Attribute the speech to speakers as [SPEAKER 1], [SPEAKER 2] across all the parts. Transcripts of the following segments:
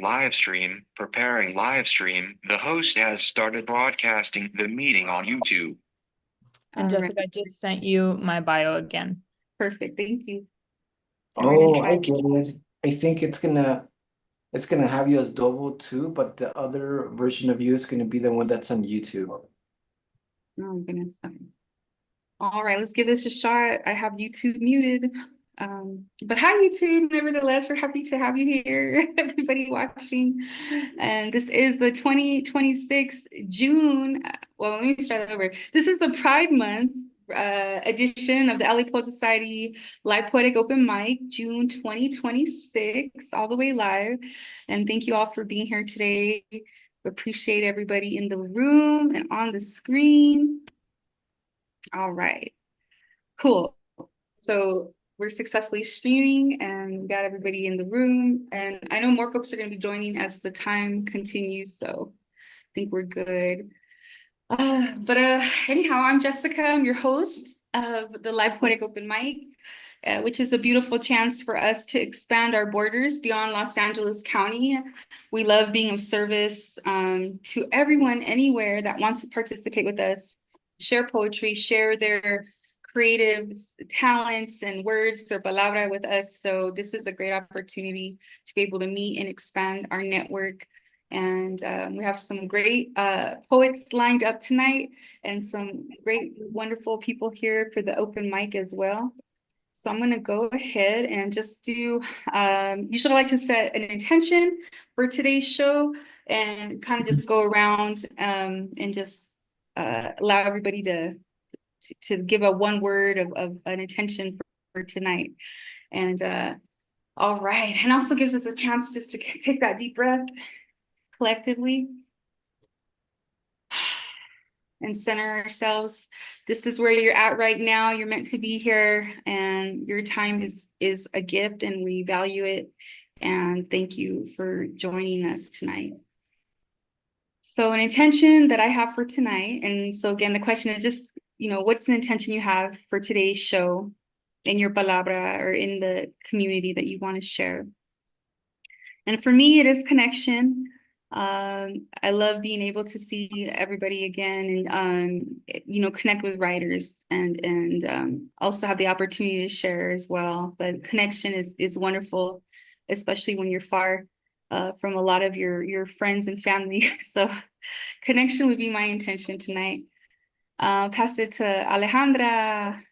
[SPEAKER 1] live stream, preparing live stream. The host has started broadcasting the meeting on YouTube.
[SPEAKER 2] And
[SPEAKER 3] All right.
[SPEAKER 2] Jessica, I just sent you my bio again.
[SPEAKER 3] Perfect. Thank you. I'm ready to
[SPEAKER 4] Oh,
[SPEAKER 3] try.
[SPEAKER 4] I get it. I think it's gonna have you as double too, but the other version of you is gonna be the one that's on YouTube.
[SPEAKER 3] Oh, goodness. Okay. All right, let's give this a shot. I have YouTube muted. But hi, YouTube. Nevertheless, we're happy to have you here, everybody watching. And this is the 2026 June. Well, let me start that over. This is the Pride Month edition of the LA Poet Society Live Poetic Open Mic, June 2026, all the way live. And thank you all for being here today. Appreciate everybody in the room and on the screen. All right, cool. So we're successfully streaming and we got everybody in the room. And I know more folks are going to be joining as the time continues. So I think we're good. But anyhow, I'm Jessica. I'm your host of the Live Poetic Open Mic, which is a beautiful chance for us to expand our borders beyond Los Angeles County. We love being of service to everyone anywhere that wants to participate with us, share poetry, share their creative talents and words, their palabra with us. So this is a great opportunity to be able to meet and expand our network. And we have some great poets lined up tonight and some great, wonderful people here for the open mic as well. So I'm going to go ahead and just do, usually I like to set an intention for today's show and kind of just go around and just allow everybody to give a one word of an intention for tonight. And all right, and also gives us a chance just to take that deep breath collectively and center ourselves. This is where you're at right now. You're meant to be here, and your time is a gift, and we value it. And thank you for joining us tonight. So an intention that I have for tonight, and so again, the question is just, what's an intention you have for today's show in your palabra or in the community that you want to share? And for me, it is connection. I love being able to see everybody again and connect with writers and also have the opportunity to share as well. But connection is wonderful, especially when you're far from a lot of your friends and family. So connection would be my intention tonight. Pass it to Alejandra.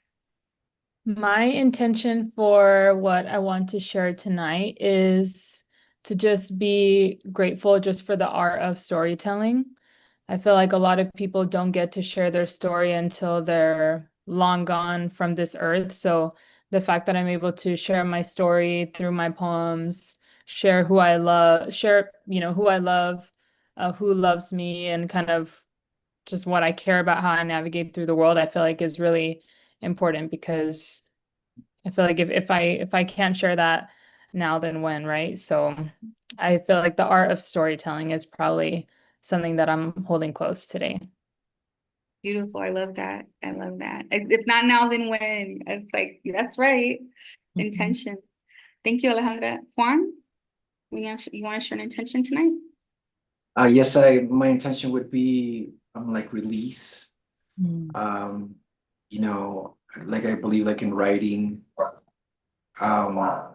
[SPEAKER 2] My intention for what I want to share tonight is to just be grateful just for the art of storytelling. I feel like a lot of people don't get to share their story until they're long gone from this earth. So the fact that I'm able to share my story through my poems, share who I love, share, who I love, who loves me, and kind of just what I care about, how I navigate through the world, I feel like is really important because I feel like if I can't share that now, then when, right? So I feel like the art of storytelling is probably something that I'm holding close today.
[SPEAKER 3] Beautiful. I love that. I love that. If not now, then when? It's like, that's right.
[SPEAKER 2] Mhm.
[SPEAKER 3] Intention. Thank you, Alejandra. Juan, you want to share an intention tonight?
[SPEAKER 4] Yes, my intention would be like release.
[SPEAKER 2] Mm.
[SPEAKER 4] Um, like I believe like in writing, um,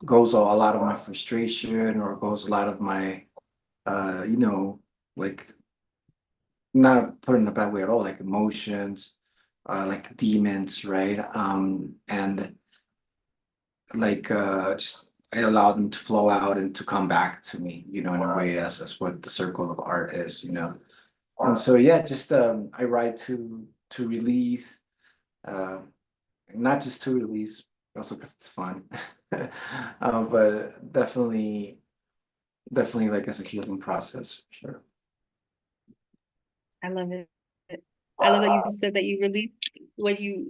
[SPEAKER 4] goes a lot of my frustration or goes a lot of my like not put in a bad way at all, like emotions, like demons, right? And like just I allow them to flow out and to come back to me, in a way that's what the circle of art is. And so yeah, just I write to release, uh, not just to release, also because it's fun, but definitely like as a healing process, sure.
[SPEAKER 3] I love it. I love that you said that you release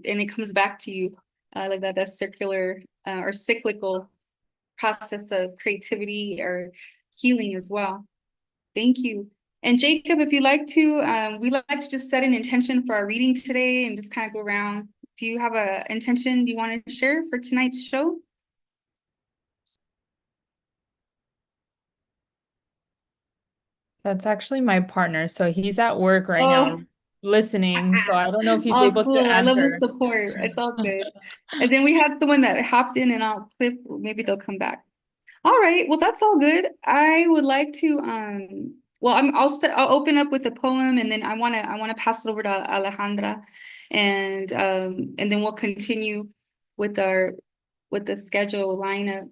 [SPEAKER 3] and it comes back to you. I like that. That's circular or cyclical process of creativity or healing as well. Thank you. And Jacob, if you'd like to, we like to just set an intention for our reading today and just kind of go around. Do you have a intention you want to share for tonight's show?
[SPEAKER 2] That's actually my partner. So he's at work right now
[SPEAKER 3] Oh,
[SPEAKER 2] listening. So I don't know if he's
[SPEAKER 3] oh,
[SPEAKER 2] able to
[SPEAKER 3] cool. I love the
[SPEAKER 2] answer.
[SPEAKER 3] support. It's all good. And then we have someone that hopped in and out. Cliff, maybe they'll come back. All right. Well, that's all good. I would like to well, I'll open up with a poem and then I want to pass it over to Alejandra and then we'll continue with our with the schedule lineup.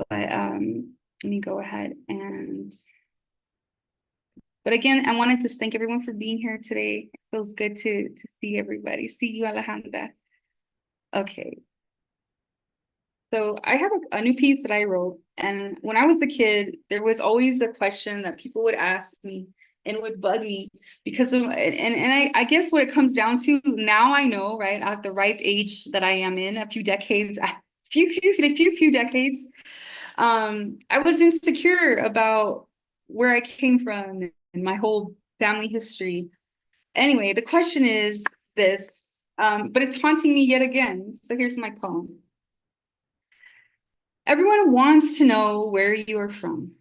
[SPEAKER 3] But let me go ahead and but again, I wanted to thank everyone for being here today. It feels good to see everybody. See you, Alejandra. Okay. So I have a new piece that I wrote, and when I was a kid, there was always a question that people would ask me and it would bug me because of I guess what it comes down to now I know, right, at the ripe age that I am in, a few decades, a few decades, I was insecure about where I came from and my whole family history. Anyway, the question is this, but it's haunting me yet again. So here's my poem. Everyone wants to know where you are from.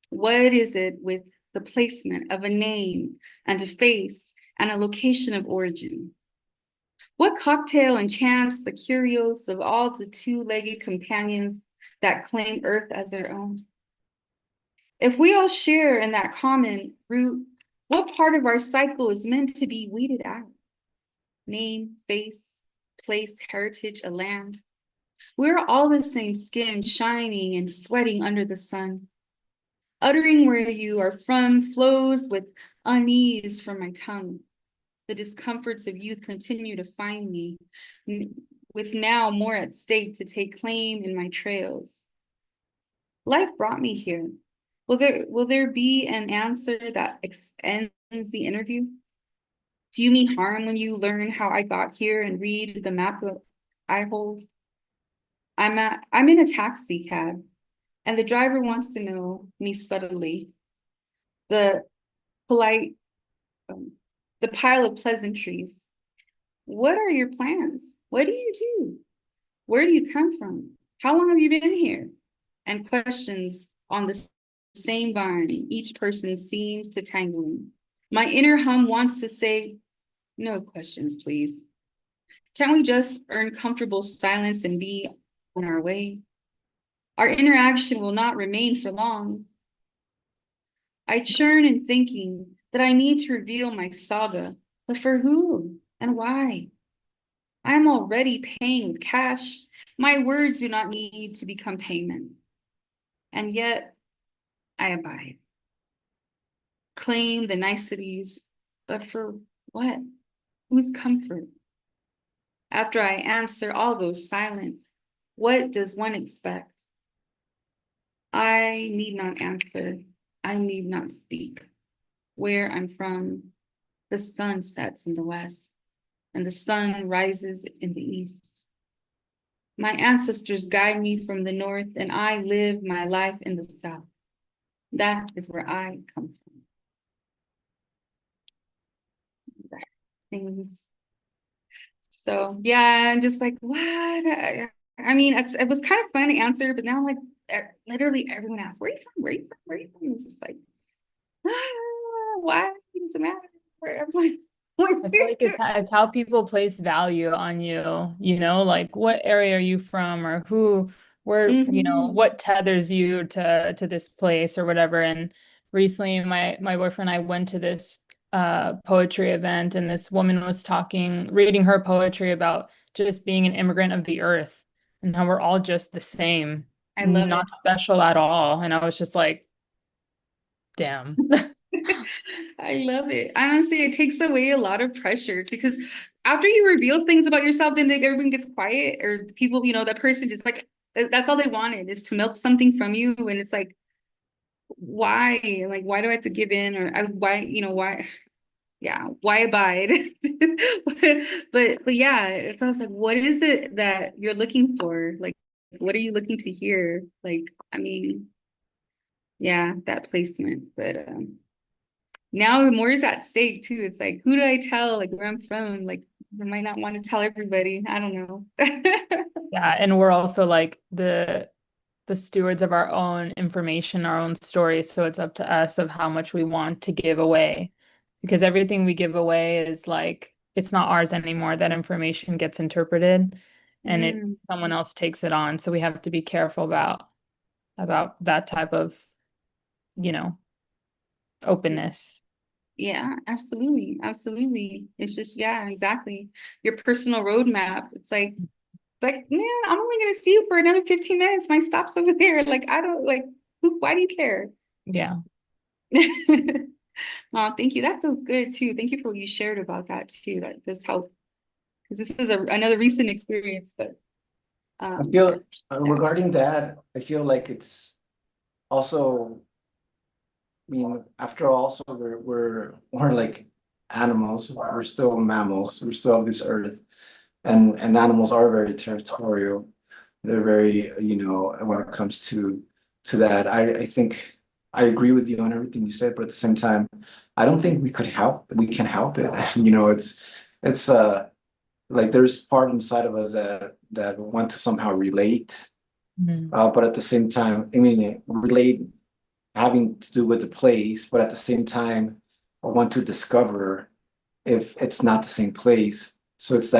[SPEAKER 3] What is it with the placement of a name and a face and a location of origin? What cocktail enchants the curios of all the two-legged companions that claim Earth as their own? If we all share in that common root, what part of our cycle is meant to be weeded out? Name, face, place, heritage, a land. We're all the same skin, shining and sweating under the sun. Uttering where you are from flows with unease from my tongue. The discomforts of youth continue to find me, with now more at stake to take claim in my trails. Life brought me here. Will there be an answer that ends the interview? Do you mean harm when you learn how I got here and read the map I hold? I'm in a taxi cab, and the driver wants to know me subtly. The polite, um, the pile of pleasantries. What are your plans? What do you do? Where do you come from? How long have you been here? And questions on the same vine, each person seems to tangle in. My inner hum wants to say, no questions, please. Can't we just earn comfortable silence and be on our way? Our interaction will not remain for long. I churn in thinking that I need to reveal my saga, but for who and why? I am already paying with cash. My words do not need to become payment. And yet I abide. Claim the niceties, but for what? Whose comfort? After I answer, all goes silent. What does one expect? I need not answer. I need not speak. Where I'm from, the sun sets in the west and the sun rises in the east. My ancestors guide me from the north and I live my life in the south. That is where I come from. Things. So yeah, I'm just like, what? I mean, it was kind of fun to answer, but now like literally everyone asks, where are you from? Where are you from? Where are you from? It's just like, why does it matter? Where I'm like,
[SPEAKER 2] I feel like it's how people place value on you, like what area are you from or where,
[SPEAKER 3] Mhm.
[SPEAKER 2] what tethers you to this place or whatever. And recently my boyfriend and I went to this poetry event and this woman was reading her poetry about just being an immigrant of the earth and how we're all just the same,
[SPEAKER 3] I love it.
[SPEAKER 2] not special at all. And I was just like, damn.
[SPEAKER 3] I love it. Honestly, it takes away a lot of pressure because after you reveal things about yourself, then like, everyone gets quiet or people, that person just like that's all they wanted is to milk something from you. And it's like, why? Like, why do I have to give in? Or why, why? Yeah, why abide? But yeah, it's always like, what is it that you're looking for? Like, what are you looking to hear? Like, I mean, yeah, that placement. But now more is at stake too. It's like, who do I tell? Like where I'm from? Like I might not want to tell everybody. I don't know.
[SPEAKER 2] Yeah, and we're also like the stewards of our own information, our own stories. So it's up to us of how much we want to give away. Because everything we give away is like, it's not ours anymore. That information gets interpreted and it
[SPEAKER 3] Mm,
[SPEAKER 2] someone else takes it on. So we have to be careful about that type of, you know, openness.
[SPEAKER 3] yeah, absolutely. Absolutely. It's just, yeah, exactly. Your personal roadmap. It's like, man, I'm only gonna see you for another 15 minutes. My stop's over there. Like, I don't like why do you care?
[SPEAKER 2] Yeah.
[SPEAKER 3] Oh, thank you. That feels good too. Thank you for what you shared about that too. That does help. Because this is another recent experience, but
[SPEAKER 4] I
[SPEAKER 3] so
[SPEAKER 4] feel regarding that, I feel like it's also, I mean, after all, also we're like animals. We're still mammals. We're still of this earth, and animals are very territorial. They're very, when it comes to that. I think I agree with you on everything you said, but at the same time, I don't think we can help it. It's like there's part inside of us that want to somehow relate,
[SPEAKER 2] Mhm.
[SPEAKER 4] but at the same time, I mean, relate having to do with the place, but at the same time, I want to discover if it's not the same place. So um, it's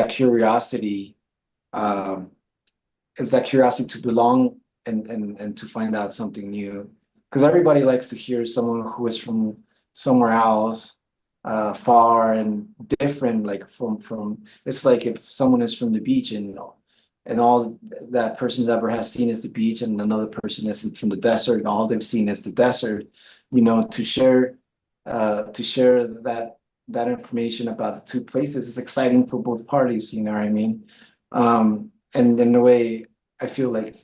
[SPEAKER 4] that curiosity to belong and to find out something new. Because everybody likes to hear someone who is from somewhere else, far and different, like from. It's like if someone is from the beach and all that person ever has seen is the beach, and another person is from the desert, and all they've seen is the desert. To share that information about the two places is exciting for both parties. You know what I mean? And in a way, I feel like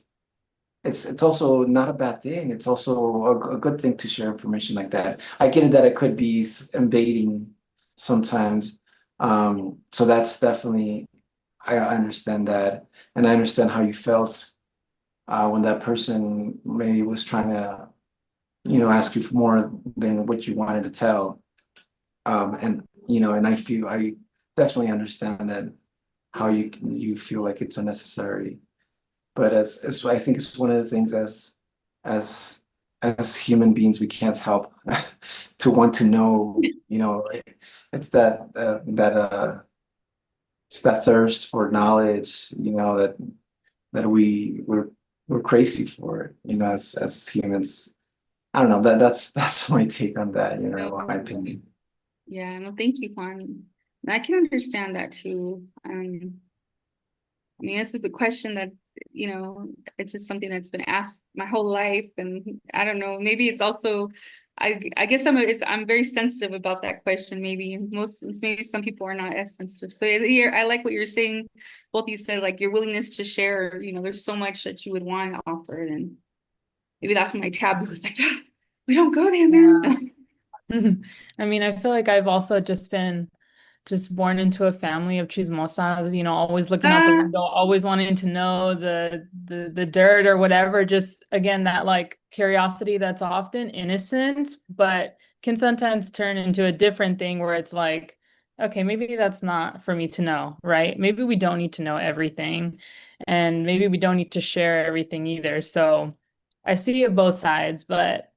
[SPEAKER 4] it's also not a bad thing. It's also a good thing to share information like that. I get it that it could be invading sometimes. So that's definitely, I understand that, and I understand how you felt when that person maybe was trying to, ask you for more than what you wanted to tell. And I definitely understand that how you feel like it's unnecessary. But as I think it's one of the things as as human beings we can't help to want to know. It's that thirst for knowledge. That we're crazy for it. As humans. I don't know. That's my take on that. My
[SPEAKER 3] no,
[SPEAKER 4] opinion.
[SPEAKER 3] yeah, no, thank you, Juan. And I can understand that too. I mean, this is a question that, it's just something that's been asked my whole life. And I don't know, maybe it's also, I guess I'm very sensitive about that question. Maybe some people are not as sensitive. So yeah, I like what you're saying. Both you said like your willingness to share, there's so much that you would want to offer. And maybe that's my taboo. It's like, we don't go there, man.
[SPEAKER 2] Yeah. I mean, I feel like I've also just born into a family of chismosas, always looking out the
[SPEAKER 3] Ah,
[SPEAKER 2] window, always wanting to know the dirt or whatever. Just again, that like curiosity that's often innocent, but can sometimes turn into a different thing where it's like, okay, maybe that's not for me to know, right? Maybe we don't need to know everything, and maybe we don't need to share everything either. So I see it both sides, but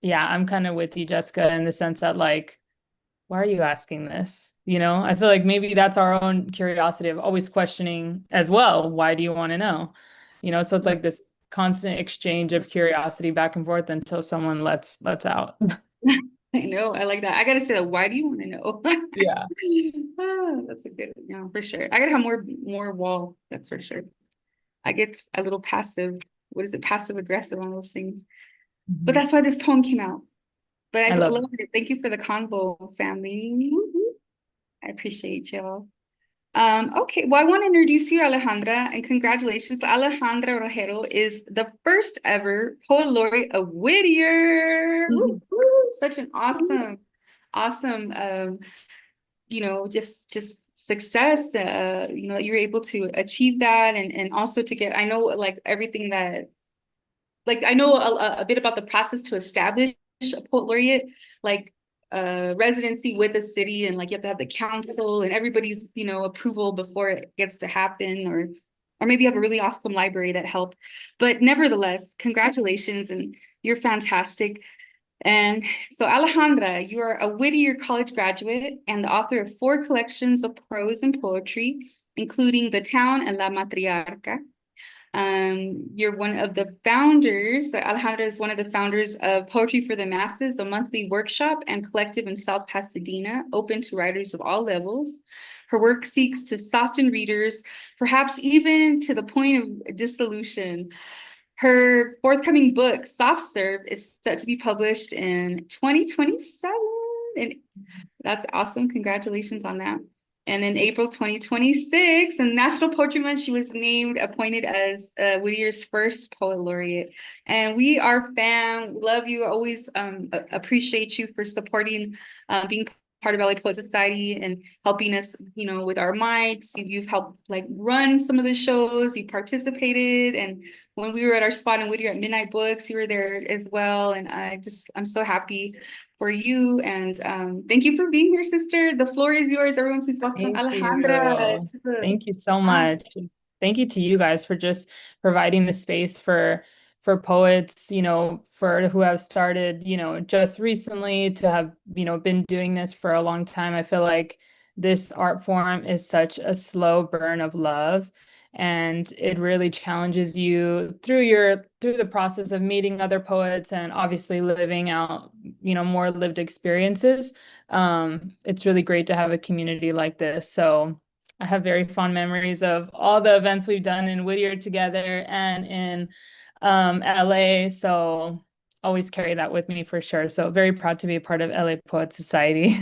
[SPEAKER 2] yeah, I'm kind of with you, Jessica, in the sense that like, why are you asking this? I feel like maybe that's our own curiosity of always questioning as well. Why do you want to know? So it's like this constant exchange of curiosity back and forth until someone lets out.
[SPEAKER 3] I know, I like that. I gotta say that. Why do you want to know?
[SPEAKER 2] Yeah.
[SPEAKER 3] That's a good, for sure. I gotta have more wall. That's for sure. I get a little passive. What is it? Passive aggressive on those things. But
[SPEAKER 2] Mhm.
[SPEAKER 3] that's why this poem came out. But I
[SPEAKER 2] I love
[SPEAKER 3] love it. Thank you for the convo, family. I appreciate y'all. Okay, well, I want to introduce you, Alejandra, and congratulations. Alejandra Rojero is the first ever poet laureate of Whittier. Woo,
[SPEAKER 2] it.
[SPEAKER 3] woo. Such an awesome, just success. You're able to achieve that, and also to get. I know, like everything that, like I know a bit about the process to establish a poet laureate, like residency with a city, and like you have to have the council and everybody's approval before it gets to happen, or or maybe you have a really awesome library that helped. But nevertheless, congratulations, and you're fantastic. And so, Alejandra, you are a Whittier College graduate and the author of 4 collections of prose and poetry, including The Town and La Matriarca. You're one of the founders, so Alejandra is one of the founders of Poetry for the Masses, a monthly workshop and collective in South Pasadena, open to writers of all levels. Her work seeks to soften readers, perhaps even to the point of dissolution. Her forthcoming book, Soft Serve, is set to be published in 2027. And that's awesome. Congratulations on that. And in April 2026, in National Poetry Month, she was appointed as Whittier's first poet laureate. And we are fam, love you, always appreciate you for supporting, being part of LA Poet Society and helping us, with our mics. You've helped run some of the shows, you participated. And when we were at our spot in Whittier at Midnight Books, you were there as well. And I'm so happy for you. And thank you for being here, sister. The floor is yours. Everyone, please welcome
[SPEAKER 2] Thank
[SPEAKER 3] Alejandra
[SPEAKER 2] you.
[SPEAKER 3] to the
[SPEAKER 2] Thank you so much. Thank you to you guys for just providing the space for poets, for who have started, just recently to have, been doing this for a long time. I feel like this art form is such a slow burn of love, and it really challenges you through the process of meeting other poets and obviously living out, more lived experiences. It's really great to have a community like this. So I have very fond memories of all the events we've done in Whittier together and in LA. So always carry that with me for sure. So very proud to be a part of LA Poet Society.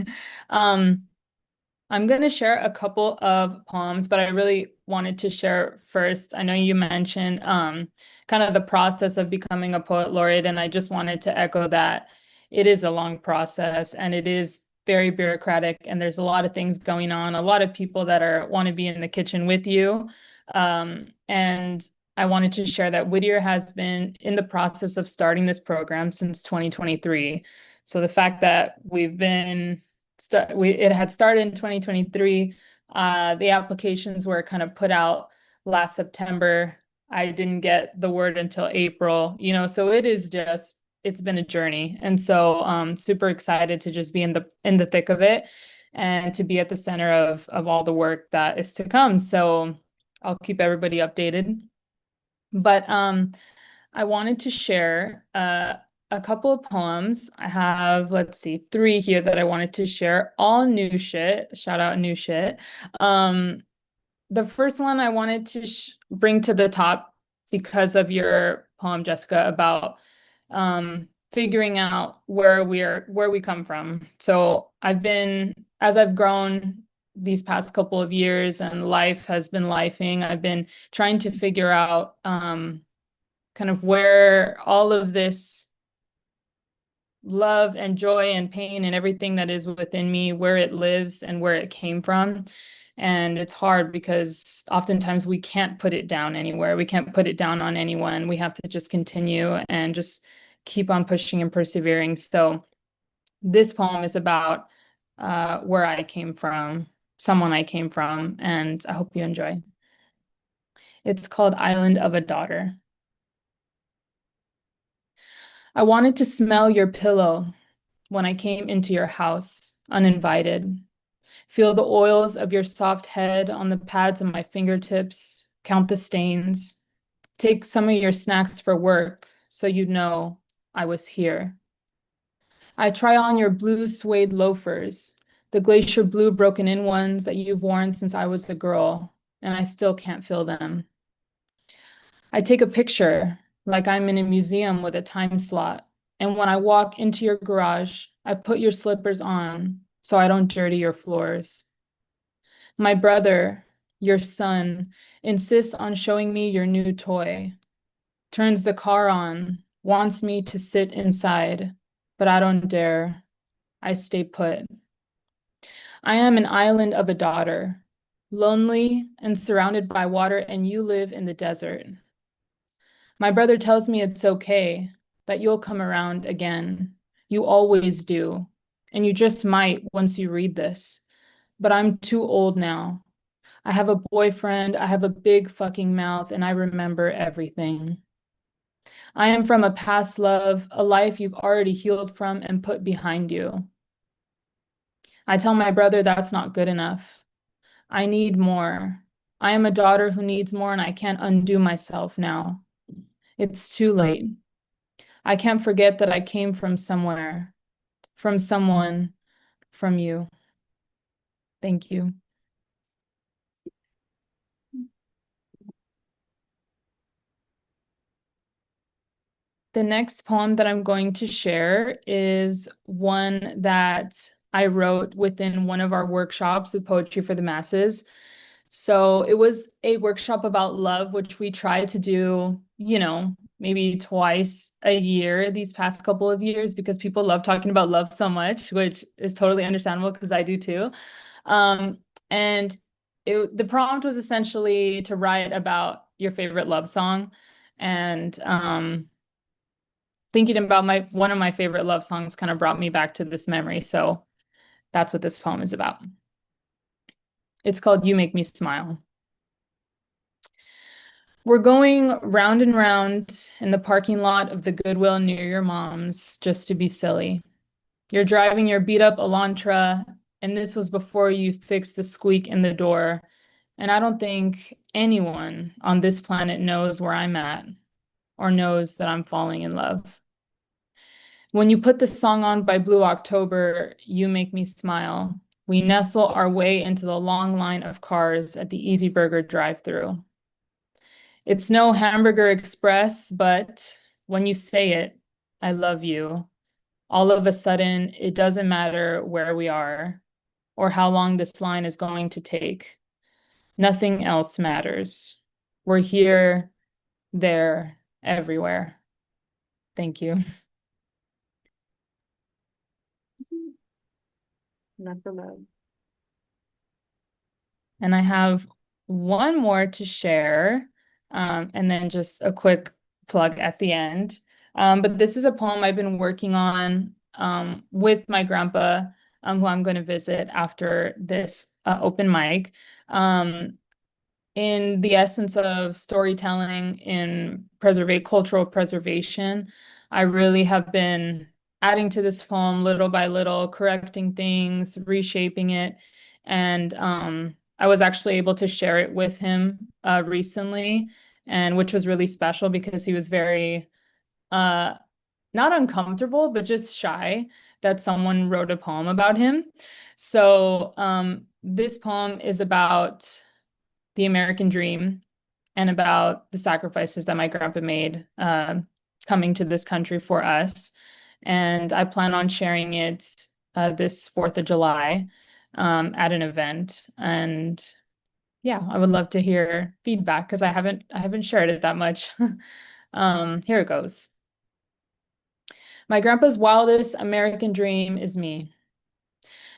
[SPEAKER 2] I'm going to share a couple of poems, but I really wanted to share first. I know you mentioned kind of the process of becoming a poet laureate, and I just wanted to echo that it is a long process and it is very bureaucratic, and there's a lot of things going on, a lot of people that want to be in the kitchen with you. And I wanted to share that Whittier has been in the process of starting this program since 2023. So the fact that it had started in 2023. The applications were kind of put out last September. I didn't get the word until April, so it's been a journey. And so super excited to just be in the thick of it and to be at the center of all the work that is to come. So I'll keep everybody updated. But I wanted to share a couple of poems. I have, let's see, 3 here that I wanted to share. All new shit. Shout out new shit. The first one I wanted to bring to the top because of your poem, Jessica, about figuring out where we come from. So as I've grown these past couple of years and life has been lifing, I've been trying to figure out kind of where all of this love and joy and pain and everything that is within me, where it lives and where it came from. And it's hard because oftentimes we can't put it down anywhere. We can't put it down on anyone. We have to just continue and just keep on pushing and persevering. So this poem is about where I came from, someone I came from, and I hope you enjoy. It's called Island of a Daughter. I wanted to smell your pillow when I came into your house, uninvited. Feel the oils of your soft head on the pads of my fingertips, count the stains. Take some of your snacks for work so you'd know I was here. I try on your blue suede loafers, the glacier blue broken in ones that you've worn since I was a girl, and I still can't feel them. I take a picture like I'm in a museum with a time slot, and when I walk into your garage, I put your slippers on so I don't dirty your floors. My brother, your son, insists on showing me your new toy, turns the car on, wants me to sit inside, but I don't dare. I stay put. I am an island of a daughter, lonely and surrounded by water, and you live in the desert. My brother tells me it's okay, that you'll come around again. You always do, and you just might once you read this. But I'm too old now. I have a boyfriend, I have a big fucking mouth, and I remember everything. I am from a past love, a life you've already healed from and put behind you. I tell my brother that's not good enough. I need more. I am a daughter who needs more, and I can't undo myself now. It's too late. I can't forget that I came from somewhere, from someone, from you. Thank you. The next poem that I'm going to share is one that I wrote within one of our workshops with Poetry for the Masses. So it was a workshop about love, which we try to do, maybe twice a year these past couple of years because people love talking about love so much, which is totally understandable because I do too. And the prompt was essentially to write about your favorite love song. And thinking about one of my favorite love songs kind of brought me back to this memory. So that's what this poem is about. It's called You Make Me Smile. We're going round and round in the parking lot of the Goodwill near your mom's just to be silly. You're driving your beat up Elantra, and this was before you fixed the squeak in the door. And I don't think anyone on this planet knows where I'm at or knows that I'm falling in love. When you put the song on by Blue October, You Make Me Smile. We nestle our way into the long line of cars at the Easy Burger drive-thru. It's no Hamburger Express, but when you say it, I love you. All of a sudden, it doesn't matter where we are or how long this line is going to take. Nothing else matters. We're here, there, everywhere. Thank you.
[SPEAKER 3] Love the love.
[SPEAKER 2] And I have one more to share, and then just a quick plug at the end. But this is a poem I've been working on with my grandpa, who I'm going to visit after this open mic. In the essence of storytelling in cultural preservation, I really have been adding to this poem little by little, correcting things, reshaping it. And I was actually able to share it with him recently, and which was really special because he was very not uncomfortable, but just shy that someone wrote a poem about him. So this poem is about the American dream and about the sacrifices that my grandpa made coming to this country for us. And I plan on sharing it this 4th of July at an event. And yeah, I would love to hear feedback because I haven't shared it that much. Here it goes. My grandpa's wildest American dream is me.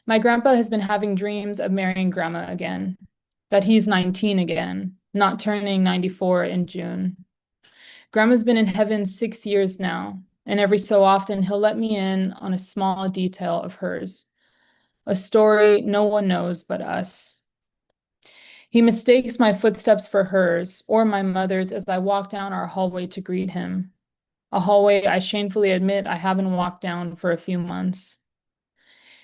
[SPEAKER 2] My grandpa has been having dreams of marrying grandma again, that he's 19 again, not turning 94 in June. Grandma's been in heaven 6 years now, and every so often he'll let me in on a small detail of hers, a story no one knows but us. He mistakes my footsteps for hers or my mother's as I walk down our hallway to greet him, a hallway I shamefully admit I haven't walked down for a few months.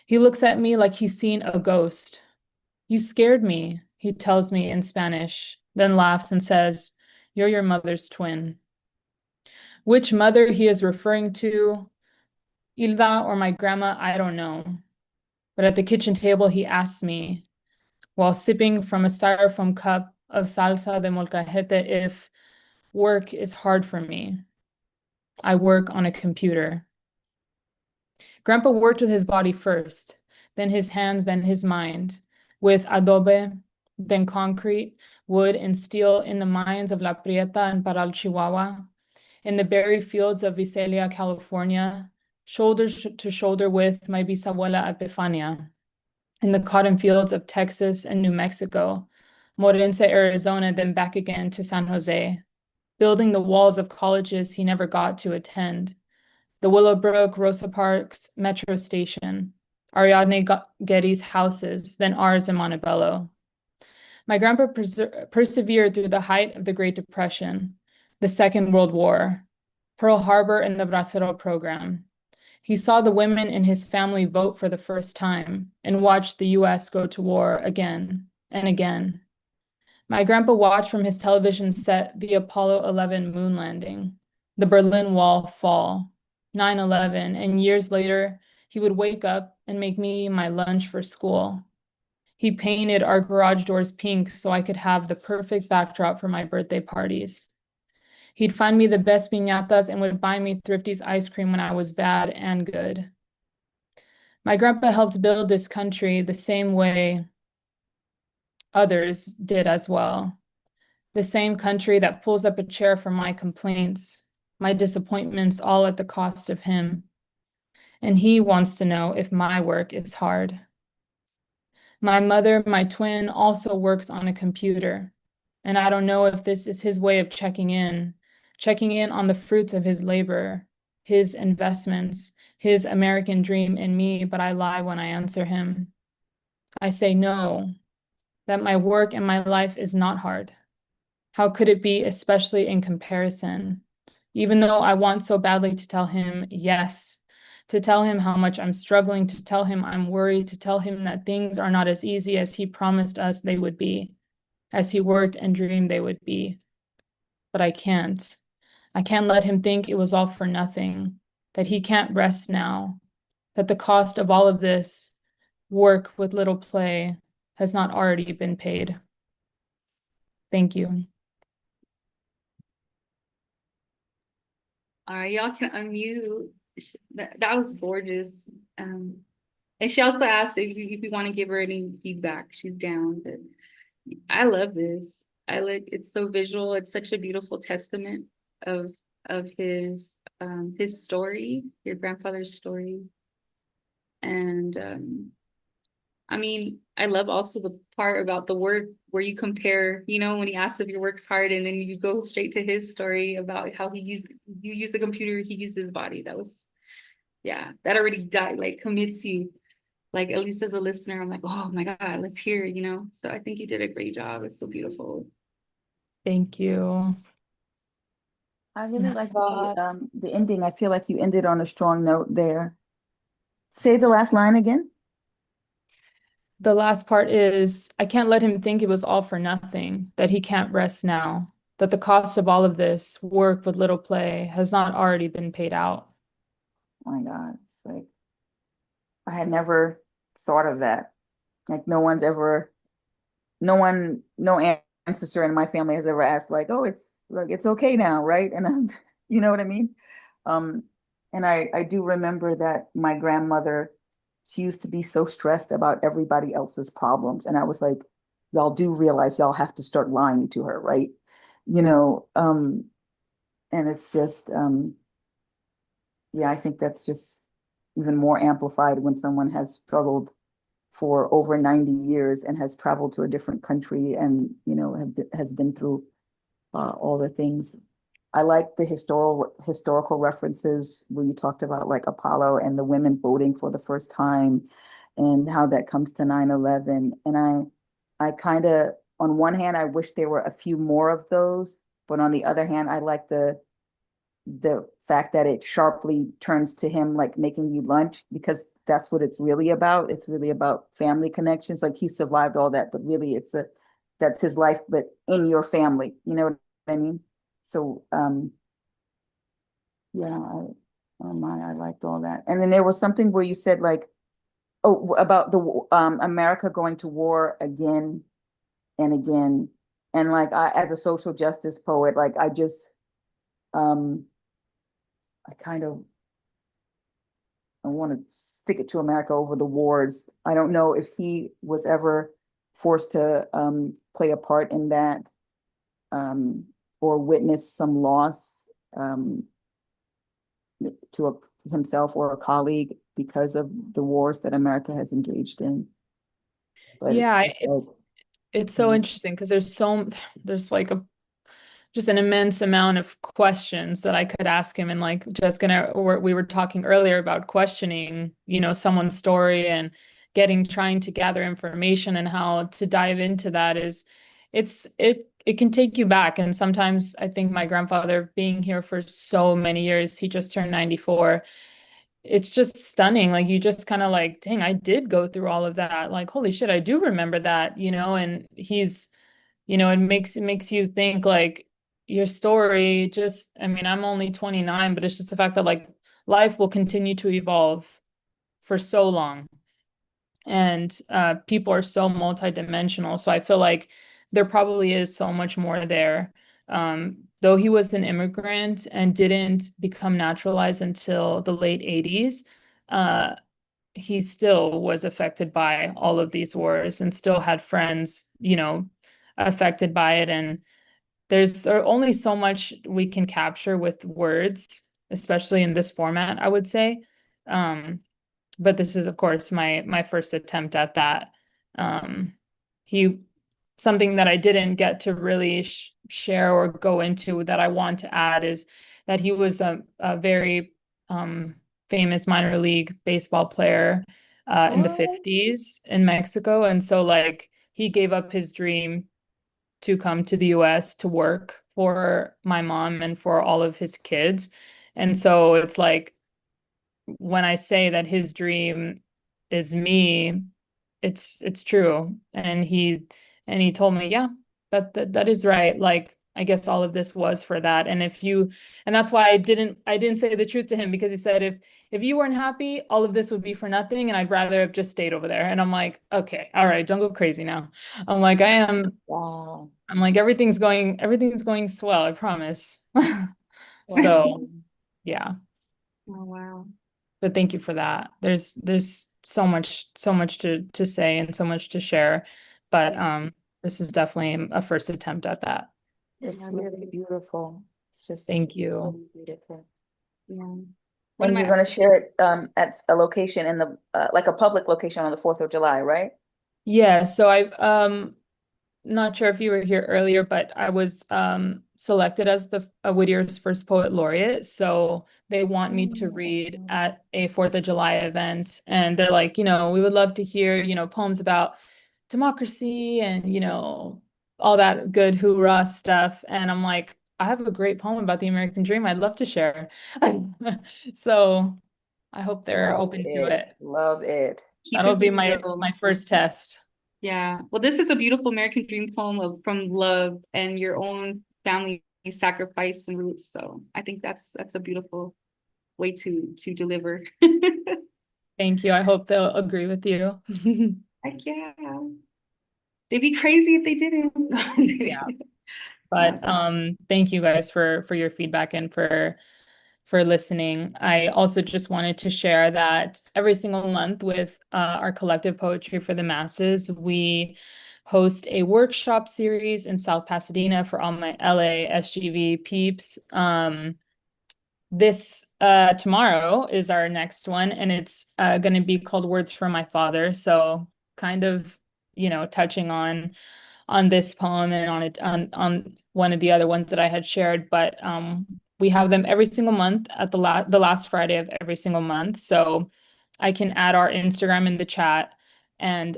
[SPEAKER 2] He looks at me like he's seen a ghost. You scared me, he tells me in Spanish, then laughs and says, "You're your mother's twin." Which mother he is referring to, Hilda or my grandma, I don't know. But at the kitchen table, he asks me, while sipping from a styrofoam cup of salsa de molcajete, if work is hard for me. I work on a computer. Grandpa worked with his body first, then his hands, then his mind, with adobe, then concrete, wood, and steel in the mines of La Prieta and Paral, Chihuahua, in the berry fields of Visalia, California, shoulder to shoulder with my bisabuela Epifania, in the cotton fields of Texas and New Mexico, Morense, Arizona, then back again to San Jose, building the walls of colleges he never got to attend, the Willowbrook, Rosa Parks metro station, Ariadne Getty's houses, then ours in Montebello. My grandpa persevered through the height of the Great Depression, the Second World War, Pearl Harbor, and the Bracero program. He saw the women in his family vote for the first time and watched the US go to war again and again. My grandpa watched from his television set the Apollo 11 moon landing, the Berlin Wall fall, 9/11, and years later, he would wake up and make me my lunch for school. He painted our garage doors pink so I could have the perfect backdrop for my birthday parties. He'd find me the best piñatas and would buy me Thrifty's ice cream when I was bad and good. My grandpa helped build this country the same way others did as well. The same country that pulls up a chair for my complaints, my disappointments, all at the cost of him. And he wants to know if my work is hard. My mother, my twin, also works on a computer. And I don't know if this is his way of checking in on the fruits of his labor, his investments, his American dream in me, but I lie when I answer him. I say no, that my work and my life is not hard. How could it be, especially in comparison? Even though I want so badly to tell him yes, to tell him how much I'm struggling, to tell him I'm worried, to tell him that things are not as easy as he promised us they would be, as he worked and dreamed they would be. But I can't. I can't let him think it was all for nothing, that he can't rest now, that the cost of all of this work with little play has not already been paid. Thank you.
[SPEAKER 3] All right, y'all can unmute. That was gorgeous. And she also asked if you want to give her any feedback. She's down. But I love this. It's so visual. It's such a beautiful testament of his story, your grandfather's story. And I mean, I love also the part about the work where you compare, when he asks if your work's hard, and then you go straight to his story about how you use a computer, he used his body. That already died, like commits you, like at least as a listener, I'm like, oh my God, let's hear, So I think you did a great job. It's so beautiful.
[SPEAKER 2] Thank you.
[SPEAKER 5] I really like the ending. I feel like you ended on a strong note there. Say the last line again.
[SPEAKER 2] The last part is, I can't let him think it was all for nothing, that he can't rest now, that the cost of all of this work with little play has not already been paid out.
[SPEAKER 5] Oh my God, it's like, I had never thought of that. Like no ancestor in my family has ever asked like, oh, it's okay now, right? And you know what I mean? And I do remember that my grandmother, she used to be so stressed about everybody else's problems. And I was like, y'all do realize y'all have to start lying to her, right? And it's just, yeah, I think that's just even more amplified when someone has struggled for over 90 years and has traveled to a different country and, has been through all the things. I like the historical references where you talked about like Apollo and the women voting for the first time and how that comes to 9/11. And I kind of, on one hand, I wish there were a few more of those, but on the other hand, I like the fact that it sharply turns to him like making you lunch, because that's what it's really about. It's really about family connections. Like he survived all that, but really that's his life, but in your family, you know what I mean? So yeah, I liked all that. And then there was something where you said like, oh, about the America going to war again and again. And like as a social justice poet, like I just I kind of I want to stick it to America over the wars. I don't know if he was ever forced to play a part in that or witness some loss to himself or a colleague because of the wars that America has engaged in. But
[SPEAKER 2] yeah, it's so interesting because there's like just an immense amount of questions that I could ask him, and like we were talking earlier about questioning, someone's story and trying to gather information and how to dive into that is it can take you back. And sometimes I think my grandfather being here for so many years, he just turned 94. It's just stunning. Like you just kind of like, dang, I did go through all of that. Like, holy shit, I do remember that, and he's, it makes you think like your story just, I mean, I'm only 29, but it's just the fact that like life will continue to evolve for so long. And people are so multidimensional. So I feel like there probably is so much more there. Though he was an immigrant and didn't become naturalized until the late 80s, uh, he still was affected by all of these wars and still had friends, affected by it. And there's only so much we can capture with words, especially in this format, I would say. Um, but this is of course my first attempt at that. Um, he Something that I didn't get to really share or go into that I want to add is that he was a very famous minor league baseball player in the
[SPEAKER 5] What?
[SPEAKER 2] 50s in Mexico. And so like he gave up his dream to come to the US to work for my mom and for all of his kids. And so it's like when I say that his dream is me, it's true. And he told me, yeah, that is right. Like I guess all of this was for that. And that's why I didn't say the truth to him, because he said if you weren't happy, all of this would be for nothing and I'd rather have just stayed over there. And I'm like, okay, all right, don't go crazy now. I'm like,
[SPEAKER 5] Wow.
[SPEAKER 2] I'm like everything's going swell, I promise. So,
[SPEAKER 5] Wow.
[SPEAKER 2] yeah.
[SPEAKER 3] Oh, wow.
[SPEAKER 2] But thank you for that. There's so much to say and so much to share. But this is definitely a first attempt at that.
[SPEAKER 5] It's
[SPEAKER 3] Yeah,
[SPEAKER 5] really beautiful. It's just
[SPEAKER 2] Thank you.
[SPEAKER 5] really beautiful.
[SPEAKER 3] yeah. One of
[SPEAKER 5] And
[SPEAKER 3] my
[SPEAKER 5] you're going to share it at a location in the like a public location on the 4th of July, right?
[SPEAKER 2] Yeah, so I've not sure if you were here earlier, but I was selected as the Whittier's first poet laureate. So they want me to read at a 4th of July event. And they're like, we would love to hear, poems about democracy and, all that good hoorah stuff. And I'm like, I have a great poem about the American dream I'd love to share. So I hope they're
[SPEAKER 5] Love
[SPEAKER 2] open to
[SPEAKER 5] it.
[SPEAKER 2] it.
[SPEAKER 5] Love it.
[SPEAKER 3] keep
[SPEAKER 2] That'll
[SPEAKER 3] it
[SPEAKER 2] be my
[SPEAKER 3] real.
[SPEAKER 2] my first test.
[SPEAKER 3] Yeah. Well, this is a beautiful American dream poem from love and your own family sacrifice and roots. So I think that's a beautiful way to deliver.
[SPEAKER 2] Thank you. I hope they'll agree with you.
[SPEAKER 3] Heck yeah. They'd be crazy if they didn't.
[SPEAKER 2] Yeah. But
[SPEAKER 3] Awesome.
[SPEAKER 2] thank you guys for your feedback and for listening. I also just wanted to share that every single month with our collective Poetry for the Masses, we host a workshop series in South Pasadena for all my LA SGV peeps. This tomorrow is our next one, and it's going to be called Words from My Father. So kind of, touching on this poem and on one of the other ones that I had shared. But we have them every single month at the last Friday of every single month. So I can add our Instagram in the chat. And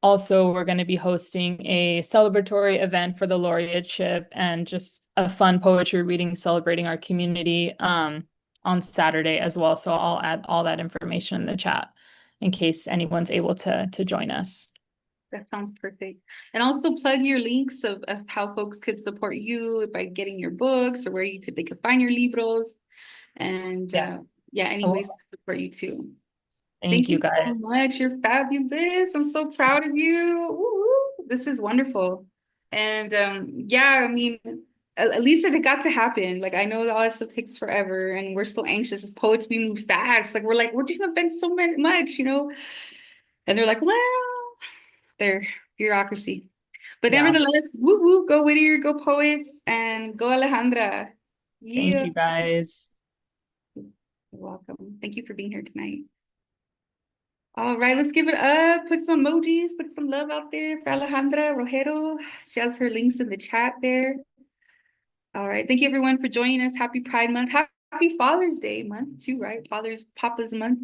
[SPEAKER 2] also, we're going to be hosting a celebratory event for the laureateship and just a fun poetry reading celebrating our community on Saturday as well. So I'll add all that information in the chat in case anyone's able to join us.
[SPEAKER 3] That sounds perfect. And also plug your links of how folks could support you by getting your books or where they could find your libros. And
[SPEAKER 2] Yeah.
[SPEAKER 3] yeah, any
[SPEAKER 2] Oh,
[SPEAKER 3] ways to support you too.
[SPEAKER 2] thank
[SPEAKER 3] Thank
[SPEAKER 2] you
[SPEAKER 3] you so
[SPEAKER 2] guys.
[SPEAKER 3] much. You're fabulous. I'm so proud of you. Woo-hoo. This is wonderful. And yeah, I mean, at least it got to happen. Like I know all that stuff takes forever and we're so anxious as poets, we move fast. Like we're doing events so much. And they're like, well, they're bureaucracy. But
[SPEAKER 2] Yeah.
[SPEAKER 3] nevertheless, woo woo, go Whittier, go poets, and go Alejandra.
[SPEAKER 2] Thank
[SPEAKER 3] Yeah.
[SPEAKER 2] you guys.
[SPEAKER 3] You're welcome. Thank you for being here tonight. All right, let's give it up. Put some emojis, put some love out there for Alejandra Rojero. She has her links in the chat there. All right, thank you everyone for joining us. Happy Pride Month. Happy Father's Day month too, right? Papa's month.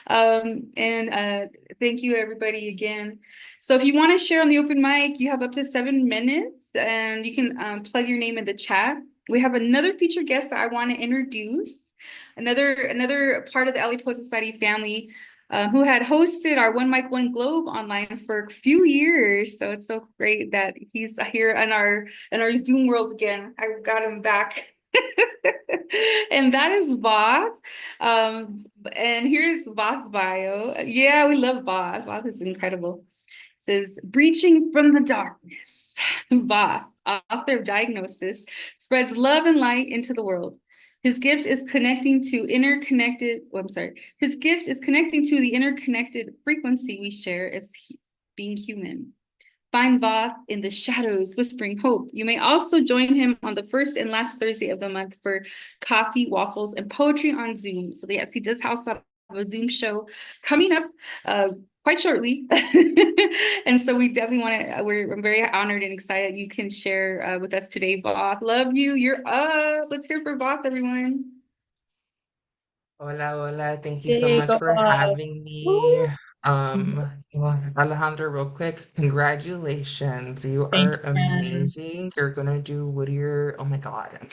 [SPEAKER 3] And thank you everybody again. So if you want to share on the open mic, you have up to 7 minutes, and you can plug your name in the chat. We have another featured guest that I want to introduce, another part of the LA Poet Society family, who had hosted our One Mic, One Globe online for a few years. So it's so great that he's here in our Zoom world again. I got him back. And that is Voth. And here's Voth's bio. Yeah, we love Voth. Voth is incredible. It says, breaching from the darkness. Voth, author of Diagnosis, spreads love and light into the world. His gift is connecting to His gift is connecting to the interconnected frequency we share as being human. Find Voth in the shadows, whispering hope. You may also join him on the first and last Thursday of the month for coffee, waffles, and poetry on Zoom. So yes, he does have a Zoom show coming up quite shortly. And so we definitely want to, I'm very honored and excited you can share with us today, Voth. Love you. You're up. Let's hear for Voth, everyone.
[SPEAKER 6] Hola, hola. Thank you so much for having me. Well, Alejandra, real quick, congratulations. You are amazing. You're gonna do Whittier. Oh my God, I'm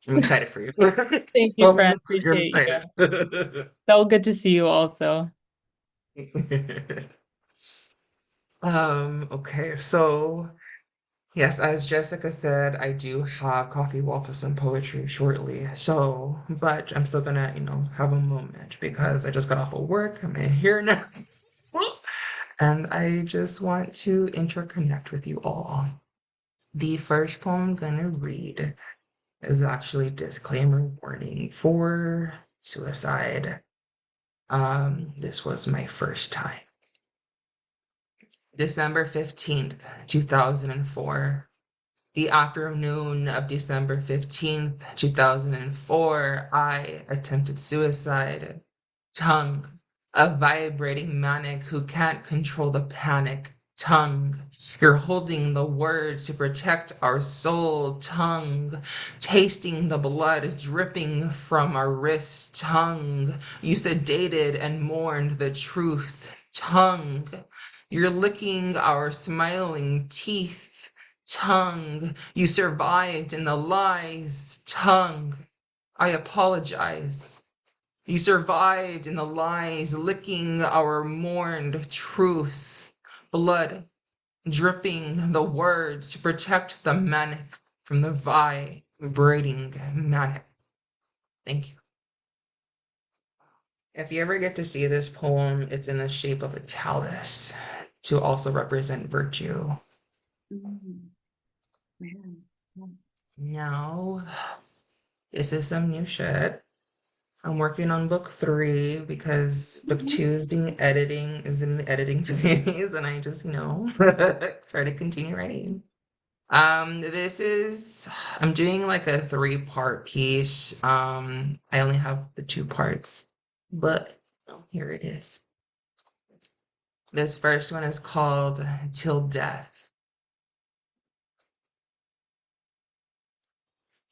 [SPEAKER 6] excited for you.
[SPEAKER 2] Thank you, friend.
[SPEAKER 6] You're
[SPEAKER 2] Appreciate you.
[SPEAKER 6] excited.
[SPEAKER 2] So good to see you also.
[SPEAKER 6] Okay, so yes, as Jessica said, I do have coffee, waffles, and poetry shortly. So, but I'm still gonna, have a moment because I just got off of work. I'm in here now. And I just want to interconnect with you all. The first poem I'm gonna read is actually disclaimer warning for suicide. This was my first time. December 15th, 2004. The afternoon of December 15th, 2004, I attempted suicide. Tongue, a vibrating manic who can't control the panic. Tongue, you're holding the words to protect our soul. Tongue, tasting the blood dripping from our wrist. Tongue, you sedated and mourned the truth. Tongue, you're licking our smiling teeth. Tongue, you survived in the lies. Tongue, I apologize. You survived in the lies, licking our mourned truth. Blood dripping the words to protect the manic from the vibrating manic. Thank you. If you ever get to see this poem, it's in the shape of a talus to also represent virtue. Now, this is some new shit. I'm working on book 3 because book 2 is in the editing phase, and I just, try to continue writing. I'm doing like a 3-part piece. I only have the 2 parts, but here it is. This first one is called Till Death.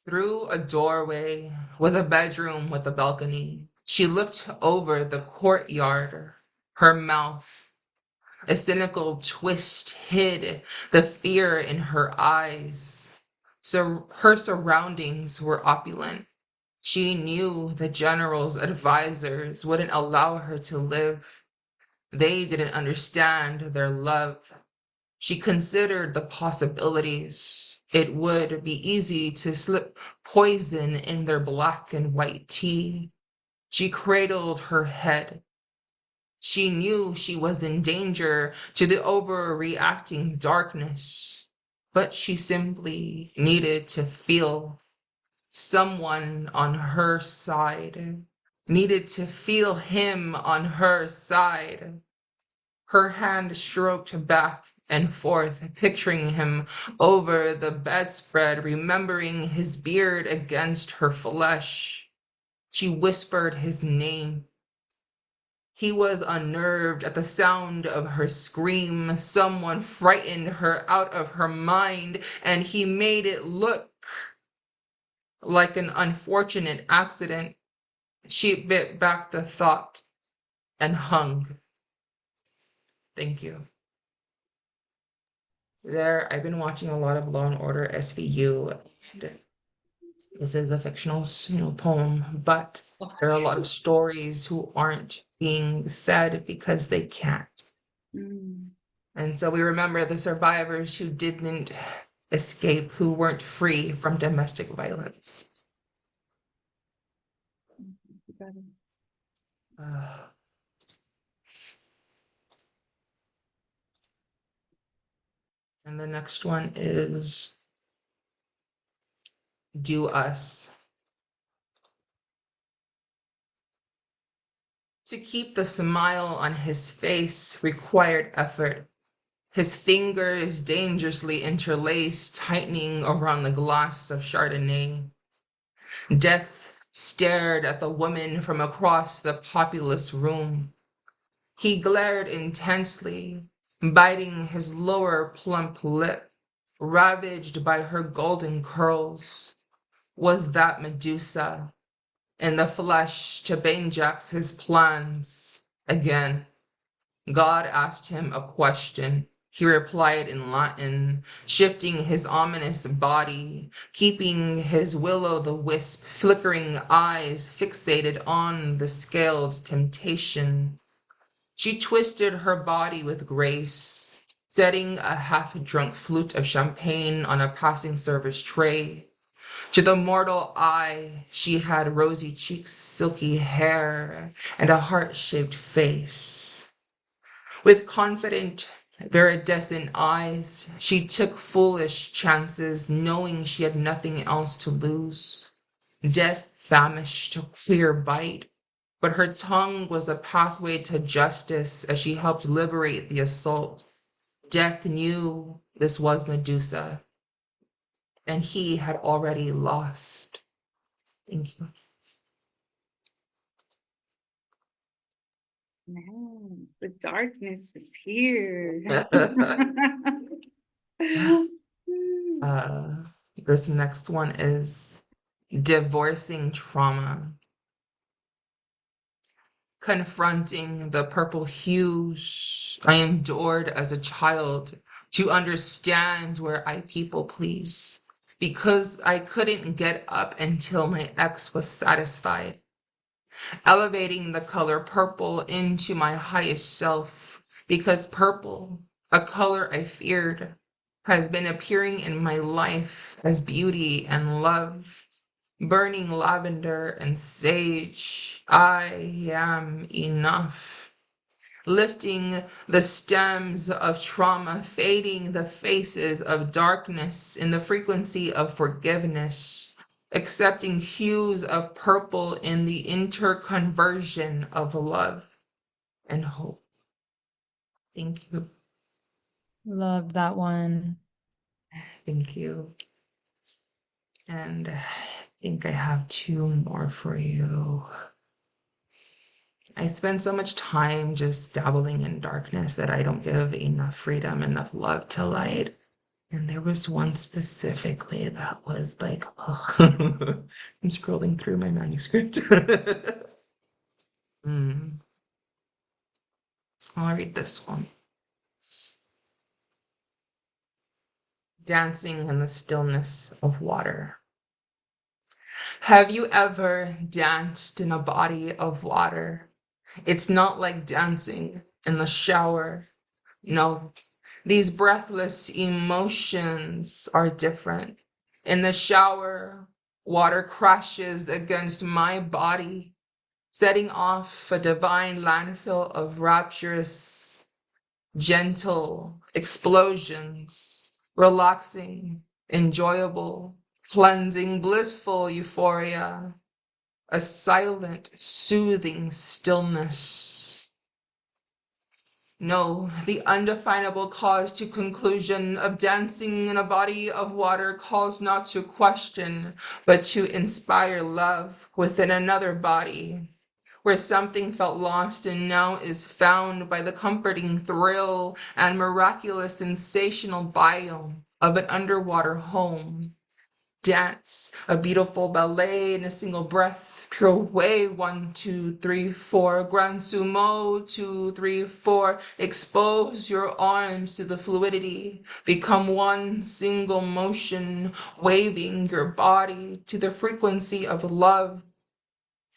[SPEAKER 6] Through a doorway was a bedroom with a balcony. She looked over the courtyard. Her mouth, a cynical twist, hid the fear in her eyes. So her surroundings were opulent. She knew the general's advisors wouldn't allow her to live. They didn't understand their love. She considered the possibilities. It would be easy to slip poison in their black and white tea. She cradled her head. She knew she was in danger to the overreacting darkness, but she simply needed to feel someone on her side, needed to feel him on her side. Her hand stroked back and forth, picturing him over the bedspread, remembering his beard against her flesh. She whispered his name. He was unnerved at the sound of her scream. Someone frightened her out of her mind, and he made it look Like an unfortunate accident, she bit back the thought and hung. Thank you. There, I've been watching a lot of Law and Order SVU, and this is a fictional, poem, but there are a lot of stories who aren't being said because they can't.
[SPEAKER 3] Mm.
[SPEAKER 6] And so we remember the survivors who didn't escape, who weren't free from domestic violence. Uh, and the next one is Do Us. To keep the smile on his face required effort. His fingers dangerously interlaced, tightening around the glass of Chardonnay. Death stared at the woman from across the populous room. He glared intensely, biting his lower plump lip, ravaged by her golden curls. Was that Medusa in the flesh to banjax his plans? Again, God asked him a question. He replied in Latin, shifting his ominous body, keeping his will-o'-the-wisp flickering eyes fixated on the scaled temptation. She twisted her body with grace, setting a half-drunk flute of champagne on a passing server's tray. To the mortal eye, she had rosy cheeks, silky hair, and a heart-shaped face. With confident, viridescent eyes, she took foolish chances, knowing she had nothing else to lose. Death famished a clear bite, but her tongue was a pathway to justice as she helped liberate the assault. Death knew this was Medusa, and he had already lost. Thank you.
[SPEAKER 3] Yes, the darkness is here.
[SPEAKER 6] uh, this next one is divorcing trauma. Confronting the purple hues I endured as a child to understand where I people please, because I couldn't get up until my ex was satisfied, elevating the color purple into my highest self, because purple, a color I feared, has been appearing in my life as beauty and love. Burning lavender and sage, I am enough. Lifting the stems of trauma, fading the faces of darkness in the frequency of forgiveness, accepting hues of purple in the interconversion of love and hope. Thank you.
[SPEAKER 2] Love that one.
[SPEAKER 6] Thank you. And I think I have two more for you. I spend so much time just dabbling in darkness that I don't give enough freedom, enough love to light. And there was one specifically that was like, oh, I'm scrolling through my manuscript. I'll read this one. Dancing in the stillness of water. Have you ever danced in a body of water? It's not like dancing in the shower. No, these breathless emotions are different. In the shower, water crashes against my body, setting off a divine landfill of rapturous, gentle explosions, relaxing, enjoyable, cleansing, blissful euphoria, a silent, soothing stillness. No, the undefinable cause to conclusion of dancing in a body of water calls not to question, but to inspire love within another body, where something felt lost and now is found by the comforting thrill and miraculous sensational biome of an underwater home. Dance, a beautiful ballet in a single breath. Pure way, 1, 2, 3, 4. Grand sumo, 2, 3, 4. Expose your arms to the fluidity. Become one single motion, waving your body to the frequency of love,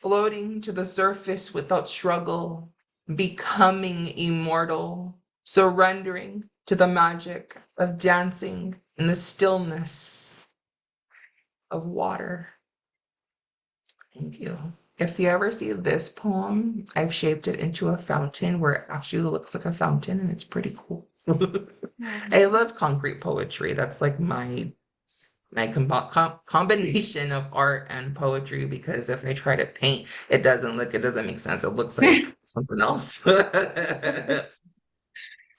[SPEAKER 6] floating to the surface without struggle, becoming immortal, surrendering to the magic of dancing in the stillness of water. Thank you. If you ever see this poem, I've shaped it into a fountain where it actually looks like a fountain and it's pretty cool. I love concrete poetry. That's like my combination of art and poetry, because if I try to paint, it doesn't make sense. It looks like something else.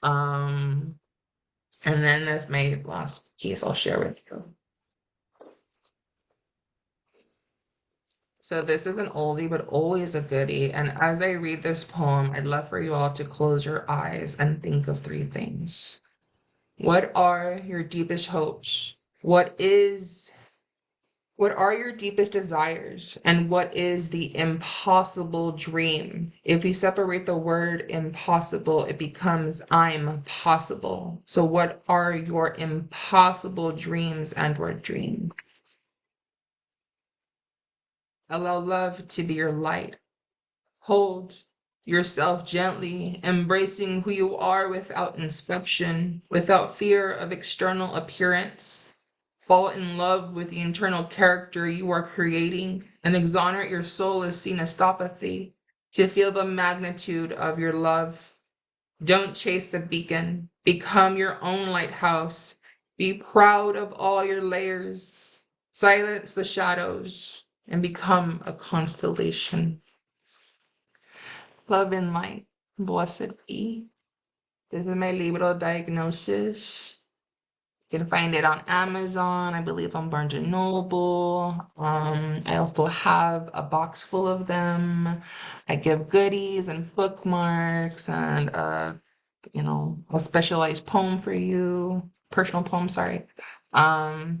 [SPEAKER 6] And then that's my last piece I'll share with you. So this is an oldie, but always a goodie. And as I read this poem, I'd love for you all to close your eyes and think of 3 things. What are your deepest hopes? What are your deepest desires? And what is the impossible dream? If we separate the word impossible, it becomes I'm possible. So what are your impossible dreams and or dream? Allow love to be your light. Hold yourself gently, embracing who you are without inspection, without fear of external appearance. Fall in love with the internal character you are creating and exonerate your soul as synestopathy to feel the magnitude of your love. Don't chase a beacon. Become your own lighthouse. Be proud of all your layers. Silence the shadows and become a constellation. Love and light, blessed be. This is my libro diagnosis. You can find it on Amazon, I believe on Barnes and Noble. I also have a box full of them. I give goodies and bookmarks and a specialized poem for you, personal poem, sorry. I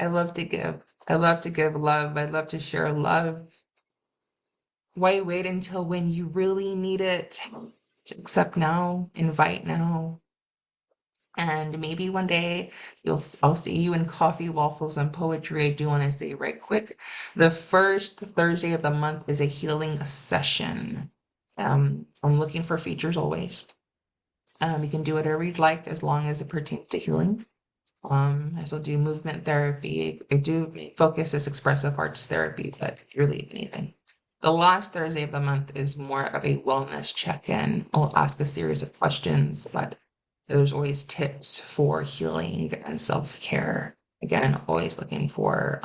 [SPEAKER 6] love to give. I love to give love. I love to share love. Why wait until when you really need it? Accept now, invite now. And maybe one day I'll see you in coffee, waffles, and poetry. I do want to say right quick, the first Thursday of the month is a healing session. I'm looking for features always. You can do whatever you'd like as long as it pertains to healing. I also do movement therapy. I do focus as expressive arts therapy, but really anything. The last Thursday of the month is more of a wellness check-in. I'll ask a series of questions, but there's always tips for healing and self-care. Again, always looking for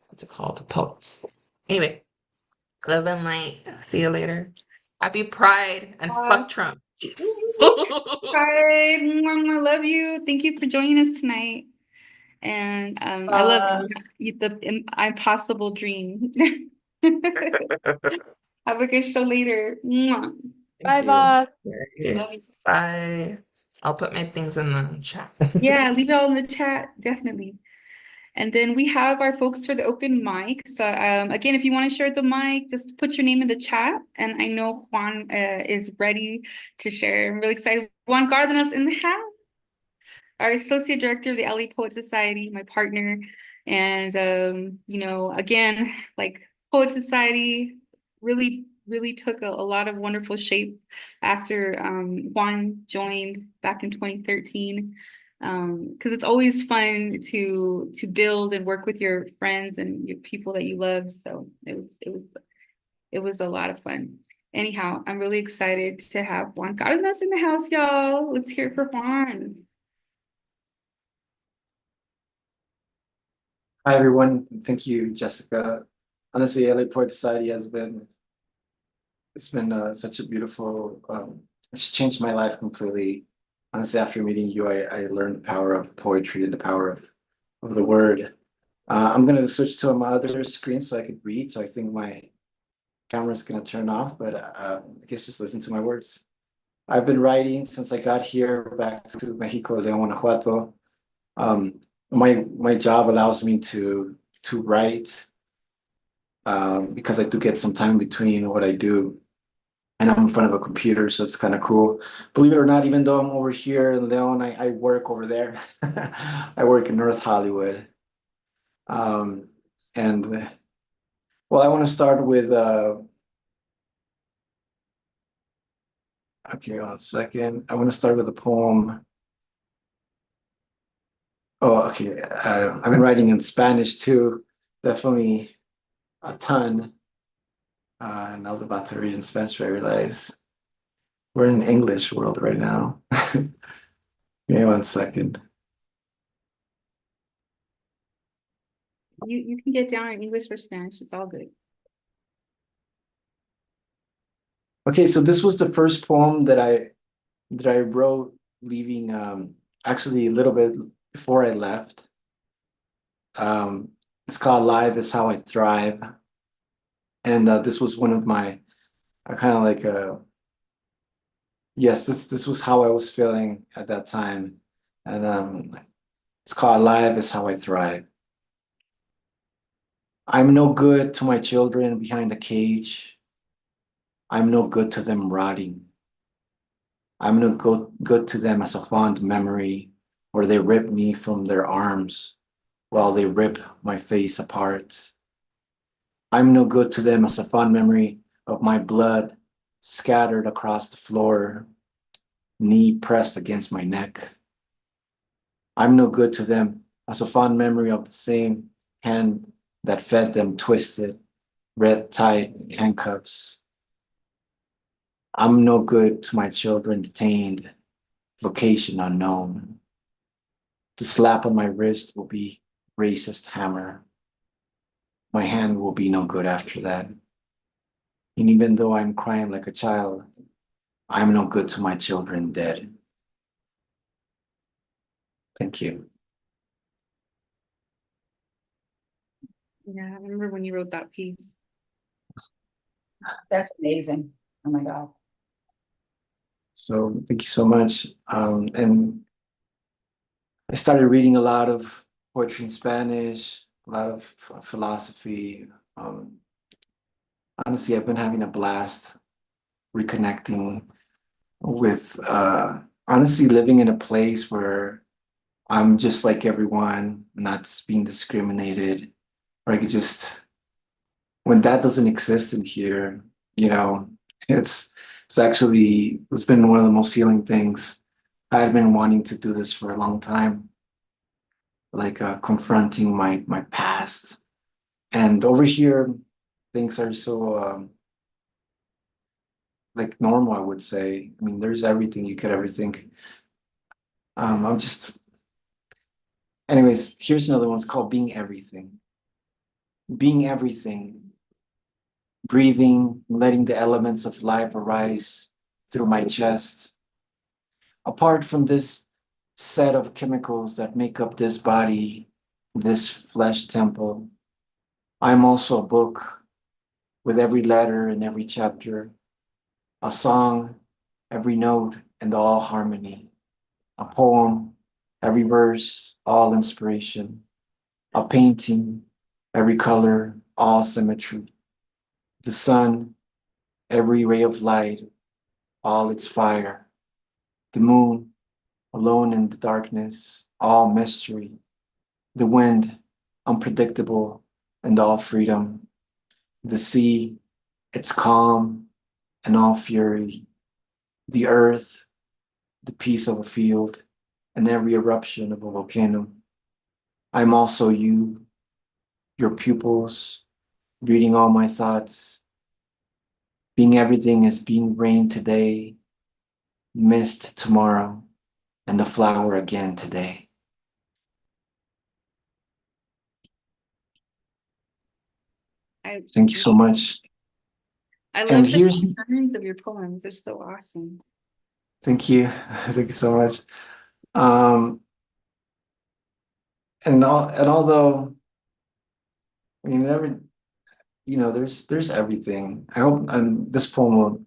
[SPEAKER 6] what's it called? Poets. Anyway, love and light. See you later. Happy Pride and fuck Trump.
[SPEAKER 3] Hi, I love you. Thank you for joining us tonight. And I love the impossible dream. Have a good show later. Mwah.
[SPEAKER 2] Bye,
[SPEAKER 6] Thank
[SPEAKER 2] Bob.
[SPEAKER 6] you.
[SPEAKER 3] Love you.
[SPEAKER 6] Bye. I'll put my things in the chat.
[SPEAKER 3] Yeah, leave it all in the chat, definitely. And then we have our folks for the open mic. So again, if you want to share the mic, just put your name in the chat. And I know Juan is ready to share. I'm really excited. Juan Gardenas in the house, our associate director of the LA Poet Society, my partner. And again, like Poet Society really took a lot of wonderful shape after Juan joined back in 2013. Because it's always fun to build and work with your friends and your people that you love. So it was a lot of fun. Anyhow, I'm really excited to have Juan Cardenas in the house, y'all. Let's hear it for Juan.
[SPEAKER 4] Hi, everyone. Thank you, Jessica. Honestly, LA Poet Society has been, it's been such a beautiful, it's changed my life completely. Honestly, after meeting you, I learned the power of poetry and the power of the word. I'm going to switch to my other screen so I could read. So I think my camera's going to turn off, but I guess just listen to my words. I've been writing since I got here back to Mexico, León, Guanajuato. my job allows me to write, because I do get some time between what I do, and I'm in front of a computer, so it's kind of cool. Believe it or not, even though I'm over here in Leon, I work over there. I work in North Hollywood. Um, and well, I want to start with okay, one second. I want to start with a poem. Oh, okay. I've been writing in Spanish too, definitely a ton. And I was about to read in Spanish, but I realized we're in English world right now. Give me one second.
[SPEAKER 3] You can get down in English or Spanish. It's all good.
[SPEAKER 4] Okay, so this was the first poem that I wrote leaving, actually a little bit before I left. It's called "Live is How I Thrive," and this was one of my kind of like yes, this was how I was feeling at that time, and it's called "Live is How I Thrive." I'm no good to my children behind a cage. I'm no good to them rotting. I'm no good to them as a fond memory where they rip me from their arms while they rip my face apart. I'm no good to them as a fond memory of my blood scattered across the floor, knee pressed against my neck. I'm no good to them as a fond memory of the same hand that fed them twisted, red tight handcuffs. I'm no good to my children detained, vocation unknown. The slap on my wrist will be racist hammer. My hand will be no good after that. And even though I'm crying like a child, I'm no good to my children dead. Thank you.
[SPEAKER 3] Yeah, I remember when you wrote that piece.
[SPEAKER 5] That's amazing. Oh my God.
[SPEAKER 4] So thank you so much. And I started reading a lot of poetry in Spanish, a lot of philosophy. Um, Honestly, I've been having a blast reconnecting with, honestly, living in a place where I'm just like everyone, not being discriminated, or I could just, when that doesn't exist in here, you know, it's it's been one of the most healing things. I had been wanting to do this for a long time, like confronting my past. And over here, things are so like normal, I would say. I mean, there's everything you could ever think. I'm just, anyways, here's another one. It's called Being Everything. Being everything, breathing, letting the elements of life arise through my chest. Apart from this set of chemicals that make up this body, this flesh temple, I'm also a book with every letter and every chapter, a song, every note and all harmony, a poem, every verse, all inspiration, a painting, every color, all symmetry, the sun, every ray of light, all its fire, the moon, alone in the darkness, all mystery, the wind, unpredictable and all freedom, the sea, its calm and all fury, the earth, the peace of a field, and every eruption of a volcano. I'm also you, your pupils, reading all my thoughts. Being everything is being rain today, mist tomorrow, and the flower again today.
[SPEAKER 3] I
[SPEAKER 4] Thank you so much.
[SPEAKER 3] I
[SPEAKER 4] And
[SPEAKER 3] love the
[SPEAKER 4] here's,
[SPEAKER 3] patterns of your poems. They're so awesome.
[SPEAKER 4] thank you. Thank you so much. Um, and although, I mean, every, there's everything. I hope, and this poem's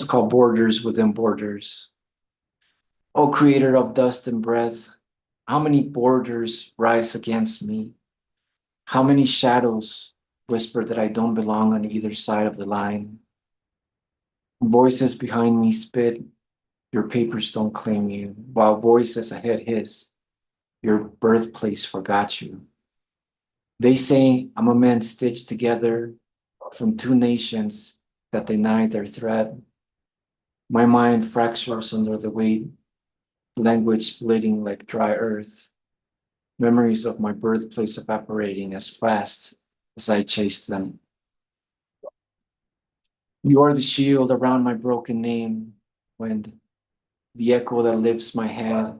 [SPEAKER 4] called Borders Within Borders. O creator of dust and breath, How many borders rise against me? How many shadows whisper that I don't belong on either side of the line? Voices behind me spit, your papers don't claim you, while voices ahead hiss, your birthplace forgot you. They say I'm a man stitched together from two nations that deny their threat. My mind fractures under the weight, language splitting like dry earth, memories of my birthplace evaporating as fast as I chase them. You are the shield around my broken name, wind, the echo that lifts my head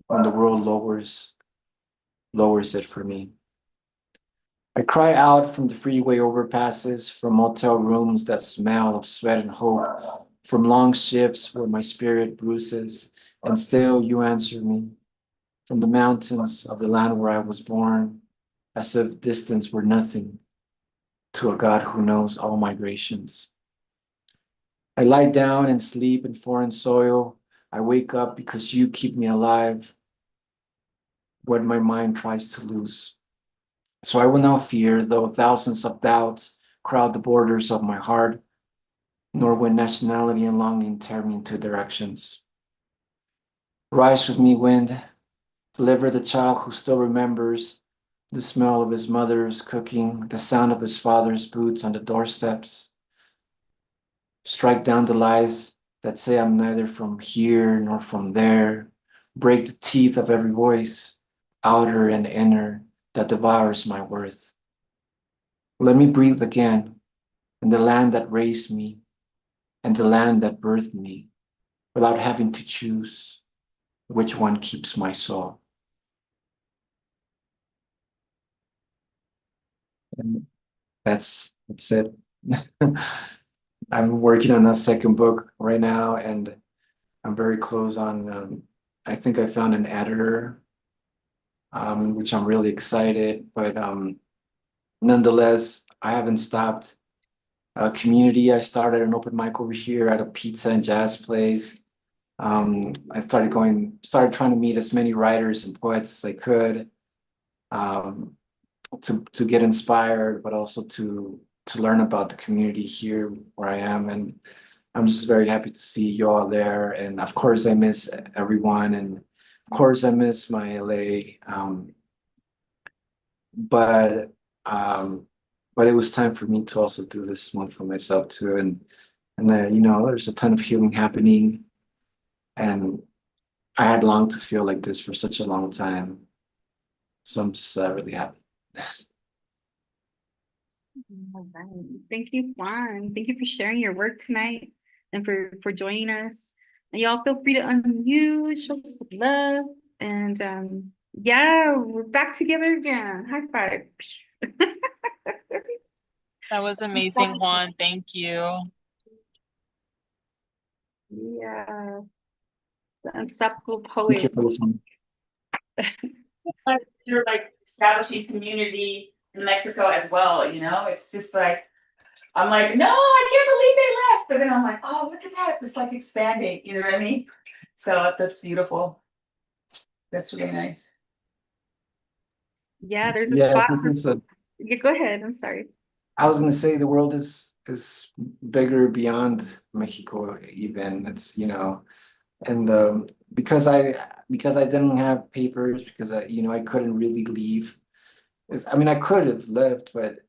[SPEAKER 4] when the world lowers it for me. I cry out from the freeway overpasses, from motel rooms that smell of sweat and hope, from long shifts where my spirit bruises, and still you answer me, from the mountains of the land where I was born, as if distance were nothing to a God who knows all migrations. I lie down and sleep in foreign soil. I wake up because you keep me alive when my mind tries to lose. So I will not fear, though thousands of doubts crowd the borders of my heart, nor when nationality and longing tear me into directions. Rise with me, wind, deliver the child who still remembers the smell of his mother's cooking, the sound of his father's boots on the doorsteps. Strike down the lies that say I'm neither from here nor from there. Break the teeth of every voice, outer and inner, that devours my worth. Let me breathe again in the land that raised me and the land that birthed me without having to choose which one keeps my soul. And that's it. I'm working on a second book right now, and I'm very close on. I think I found an editor, which I'm really excited. But nonetheless, I haven't stopped. Community. I started an open mic over here at a pizza and jazz place. I started trying to meet as many writers and poets as I could, um, to get inspired, but also to learn about the community here where I am. And I'm just very happy to see you all there. And of course, I miss everyone. And of course, I miss my LA. But um, but it was time for me to also do this one for myself too. And there's a ton of healing happening, and I had longed to feel like this for such a long time. So I'm just really happy.
[SPEAKER 3] All right. Thank you, Juan. Thank you for sharing your work tonight and for joining us. And y'all feel free to unmute, show us some love. And yeah, we're back together again. High five.
[SPEAKER 7] That was amazing, Juan. Thank you.
[SPEAKER 3] Yeah, the unstoppable
[SPEAKER 4] Thank you
[SPEAKER 3] poet.
[SPEAKER 4] for listening.
[SPEAKER 5] You're like establishing community in Mexico as well, it's just like, I'm like, no, I can't believe they left. But then I'm like, oh, look at that. It's like expanding, you know what I mean? So that's beautiful. That's really nice.
[SPEAKER 3] Yeah, there's a
[SPEAKER 4] Yes,
[SPEAKER 3] spot.
[SPEAKER 4] this is a.
[SPEAKER 3] Yeah, go ahead. I'm sorry.
[SPEAKER 4] I was gonna say the world is bigger beyond Mexico even. It's and because I didn't have papers, because I couldn't really leave. I mean, I could have left, but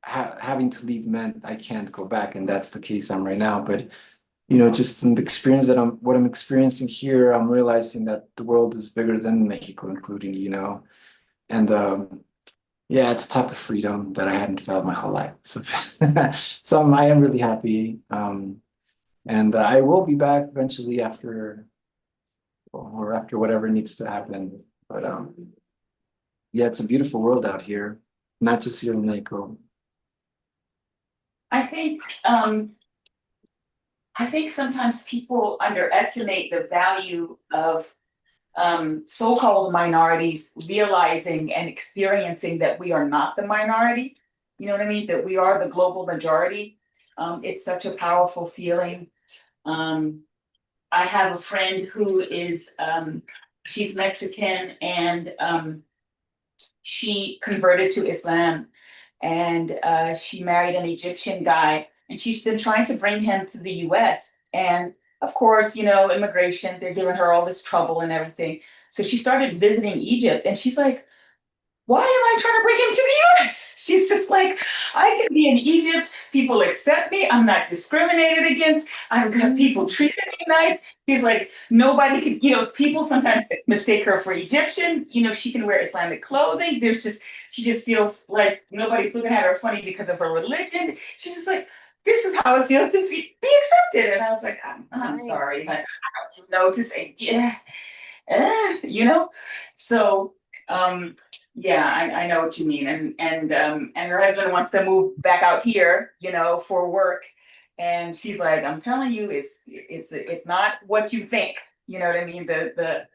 [SPEAKER 4] having to leave meant I can't go back, and that's the case I'm right now. But just in the experience that I'm experiencing here, I'm realizing that the world is bigger than Mexico, including and yeah, it's a type of freedom that I hadn't felt my whole life. So I am really happy, and I will be back eventually after whatever needs to happen. But yeah, it's a beautiful world out here, not just here in Mexico.
[SPEAKER 5] I think sometimes people underestimate the value of so-called minorities realizing and experiencing that we are not the minority. You know what I mean? That we are the global majority. It's such a powerful feeling. I have a friend who is She's Mexican, and she converted to Islam, and she married an Egyptian guy, and she's been trying to bring him to the US. And of course, you know, immigration, they're giving her all this trouble and everything. So she started visiting Egypt, and she's like, why am I trying to bring him to the US? She's just like, I can be in Egypt. People accept me. I'm not discriminated against. I've got people treating me nice. She's like, nobody can, you know, people sometimes mistake her for Egyptian. You know, she can wear Islamic clothing. She just feels like nobody's looking at her funny because of her religion. She's just like, this is how it feels to be accepted. And I was like, I'm sorry. I don't know to say, yeah, you know? So, yeah, I know what you mean. And her husband wants to move back out here, you know, for work. And she's like, I'm telling you, it's not what you think. You know what I mean? The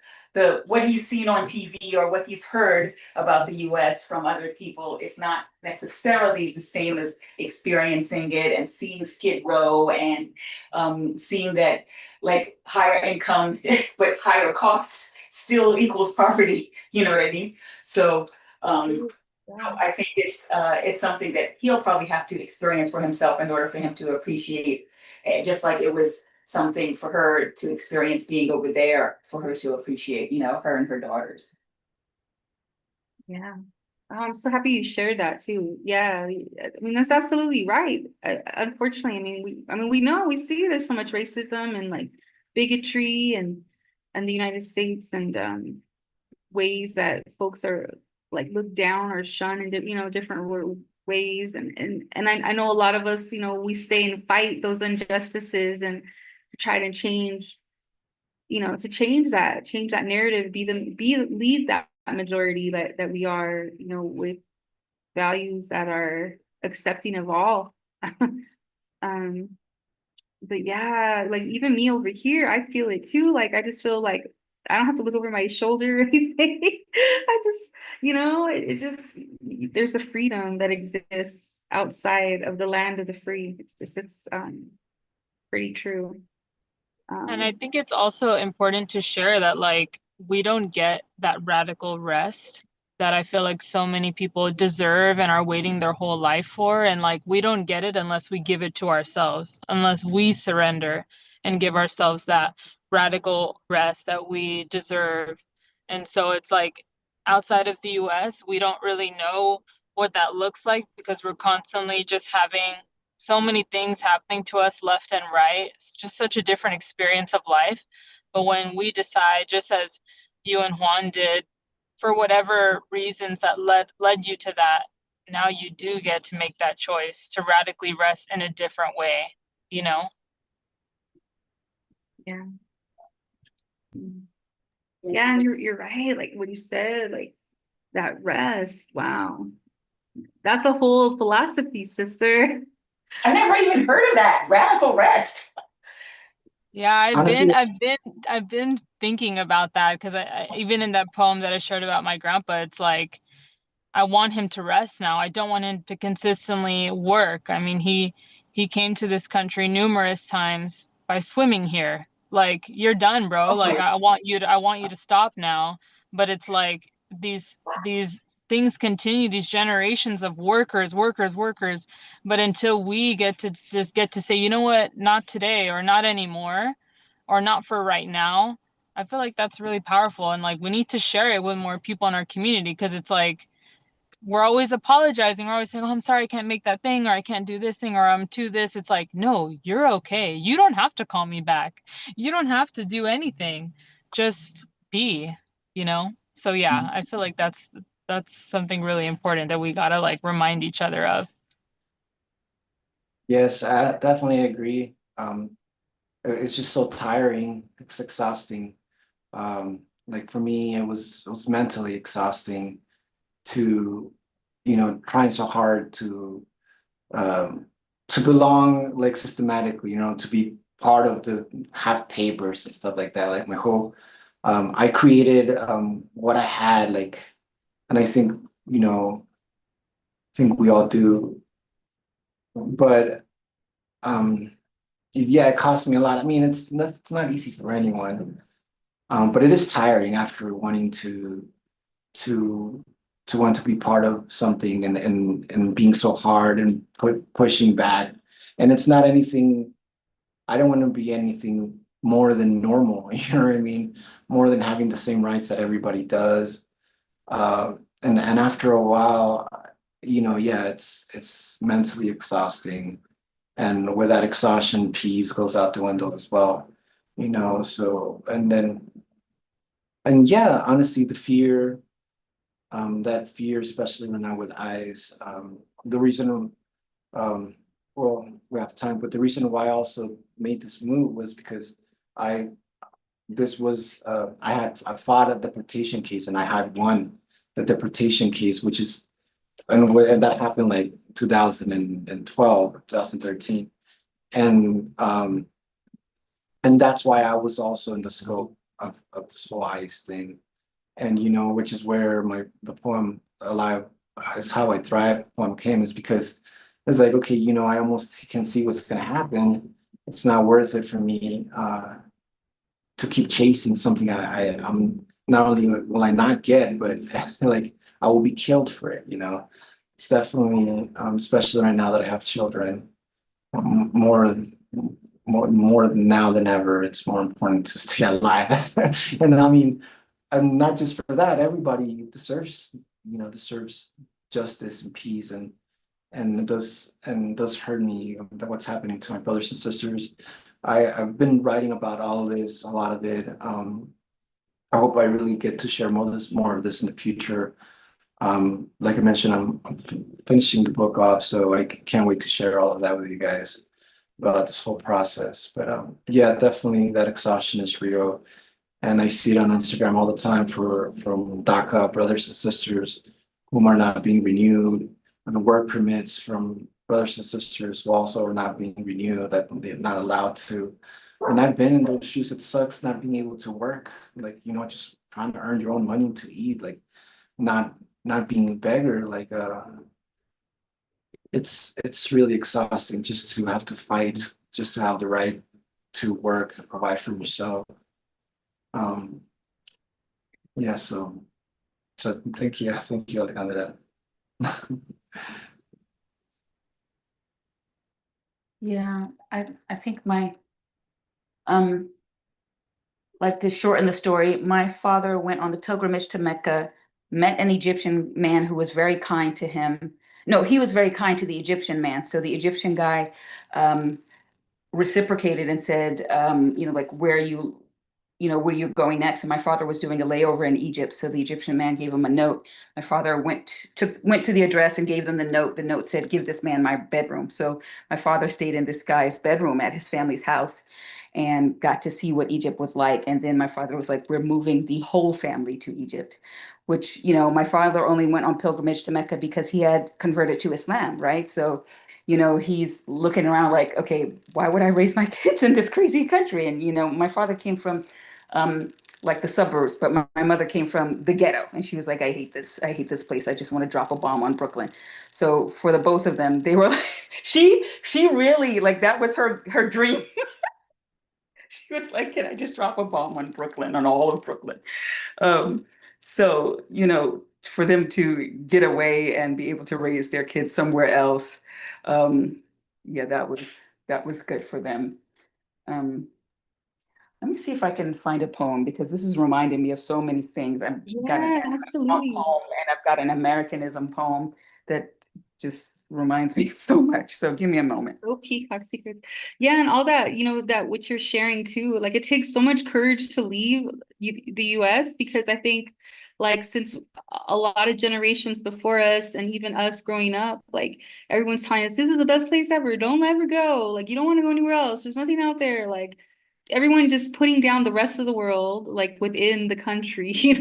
[SPEAKER 5] what he's seen on TV or what he's heard about the US from other people, it's not necessarily the same as experiencing it and seeing Skid Row and seeing that like higher income but higher costs still equals poverty. You know what I mean? So I think it's something that he'll probably have to experience for himself in order for him to appreciate, just like it was something for her to experience being over there for her to appreciate, you know, her and her daughters.
[SPEAKER 3] Yeah. Oh, I'm so happy you shared that too. Yeah, I mean that's absolutely right. Unfortunately, we know we see there's so much racism and like bigotry and the United States and ways that folks are like looked down or shunned in, you know, different ways. And I know a lot of us, you know, we stay and fight those injustices and try to change, you know, to change that narrative, lead that majority that we are, you know, with values that are accepting of all. um, but yeah, like even me over here, I feel it too. Like I just feel like I don't have to look over my shoulder or anything. I just, you know, it just there's a freedom that exists outside of the land of the free. It's pretty true.
[SPEAKER 7] And I
[SPEAKER 3] Um,
[SPEAKER 7] think it's also important to share that, like, we don't get that radical rest that I feel like so many people deserve and are waiting their whole life for. And like, we don't get it unless we give it to ourselves, unless we surrender and give ourselves that radical rest that we deserve. And so it's like outside of the US, we don't really know what that looks like because we're constantly just having so many things happening to us left and right. It's just such a different experience of life. But when we decide, just as you and Juan did, for whatever reasons that led you to that, now you do get to make that choice to radically rest in a different way, you know?
[SPEAKER 3] yeah. Yeah, and you're right. Like what you said, like that rest. Wow. That's a whole philosophy, sister.
[SPEAKER 5] I never even heard of that radical rest.
[SPEAKER 7] Yeah,
[SPEAKER 4] Honestly,
[SPEAKER 7] I've been thinking about that because even in that poem that I shared about my grandpa, it's like I want him to rest now. I don't want him to consistently work. I mean, he came to this country numerous times by swimming here. Like, you're done, bro. Like,
[SPEAKER 5] Oh,
[SPEAKER 7] I want you to stop now. But it's like these things continue, these generations of workers. But until we get to just get to say, you know what, not today or not anymore or not for right now, I feel like that's really powerful. And like we need to share it with more people in our community because it's like we're always apologizing. We're always saying, oh, I'm sorry, I can't make that thing, or I can't do this thing, or I'm to this. It's like, no, you're okay. You don't have to call me back. You don't have to do anything. Just be, you know? So yeah, I feel like that's something really important that we gotta like remind each other of.
[SPEAKER 4] yes, I definitely agree. It's just so tiring. It's exhausting. Like for me, it was mentally exhausting to, trying so hard um to belong like systematically, to be part of the have papers and stuff like that. Like my whole I created what I had, like, and I think we all do. But yeah, it cost me a lot. I mean, it's not easy for anyone. But it is tiring after wanting to to want to be part of something and being so hard and pushing back. And it's not anything, I don't want to be anything more than normal, you know what I mean? More than having the same rights that everybody does. Uh, and after a while, yeah, it's mentally exhausting. And with that exhaustion, peace goes out the window as well, so and yeah, honestly, the fear, that fear, especially when I'm with eyes, the reason, um, well, we have time, but the reason why I also made this move was because I, I fought a deportation case and I had won the deportation case, which is, and that happened like 2012, 2013. And and that's why I was also in the scope of this whole ICE thing. And which is where the poem Alive is How I Thrive poem came, is because it's like, okay, I almost can see what's gonna happen. It's not worth it for me to keep chasing something I'm not only will I not get, but like I will be killed for it. It's definitely especially right now that I have children, more more now than ever, it's more important to stay alive. And I mean, and not just for that, everybody deserves justice and peace, and it does hurt me that what's happening to my brothers and sisters. I've been writing about all of this, a lot of it. I hope I really get to share more of this in the future. Like I mentioned, I'm finishing the book off, so I can't wait to share all of that with you guys about this whole process. But yeah, definitely that exhaustion is real. And I see it on Instagram all the time from DACA brothers and sisters whom are not being renewed, and the work permits from brothers and sisters who also are not being renewed, that they're not allowed to. And I've been in those shoes. It sucks not being able to work, like, just trying to earn your own money to eat, like not not being a beggar, like it's really exhausting just to have to fight, just to have the right to work and provide for yourself. Um, yeah, so thank you, Alejandra.
[SPEAKER 5] Yeah, I think my um like to shorten the story, my father went on the pilgrimage to Mecca, met an Egyptian man who was very kind to him. No, he was very kind to the Egyptian man. So the Egyptian guy um, reciprocated and said, like, where you're going next. And my father was doing a layover in Egypt. So the Egyptian man gave him a note. My father went to the address and gave them the note. The note said, give this man my bedroom. So my father stayed in this guy's bedroom at his family's house and got to see what Egypt was like. And then my father was like, we're moving the whole family to Egypt, which, my father only went on pilgrimage to Mecca because he had converted to Islam, right? So he's looking around like, okay, why would I raise my kids in this crazy country? And, my father came from like the suburbs, but my mother came from the ghetto. And she was like, I hate this. I hate this place. I just want to drop a bomb on Brooklyn. So for the both of them, they were like, she really, like, that was her dream. She was like, can I just drop a bomb on Brooklyn, on all of Brooklyn? Um, so, for them to get away and be able to raise their kids somewhere else, um, yeah, that was good for them. Um, Let me see if I can find a poem because this is reminding me of so many things. I've got an
[SPEAKER 3] Yeah,
[SPEAKER 5] Eskimo
[SPEAKER 3] absolutely.
[SPEAKER 5] poem and I've got an Americanism poem that just reminds me so much. So give me a moment.
[SPEAKER 3] Oh, peacock secrets. Yeah, and all that, that what you're sharing too. Like it takes so much courage to leave the US, because I think like since a lot of generations before us and even us growing up, like everyone's telling us this is the best place ever. Don't ever go. Like you don't want to go anywhere else. There's nothing out there. Like everyone just putting down the rest of the world, like within the country,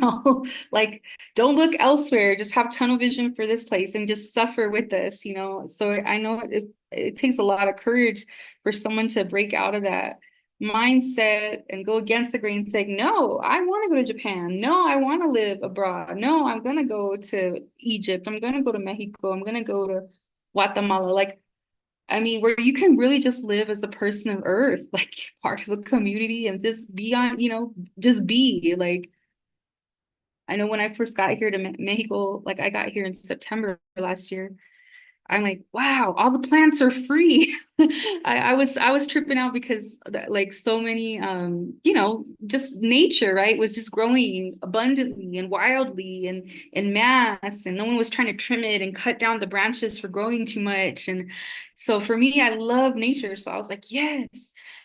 [SPEAKER 3] like don't look elsewhere, just have tunnel vision for this place and just suffer with this. So I know it takes a lot of courage for someone to break out of that mindset and go against the grain and say, no, I want to go to Japan. No, I want to live abroad. No, I'm going to go to Egypt. I'm going to go to Mexico. I'm going to go to Guatemala. Like I mean, where you can really just live as a person of Earth, like part of a community and just be on, just be like, I know when I first got here to Mexico, like I got here in September last year. I'm like, wow, all the plants are free. I was tripping out because like so many just nature, right, was just growing abundantly and wildly and in mass, and no one was trying to trim it and cut down the branches for growing too much. And so for me, I love nature. So I was like, yes.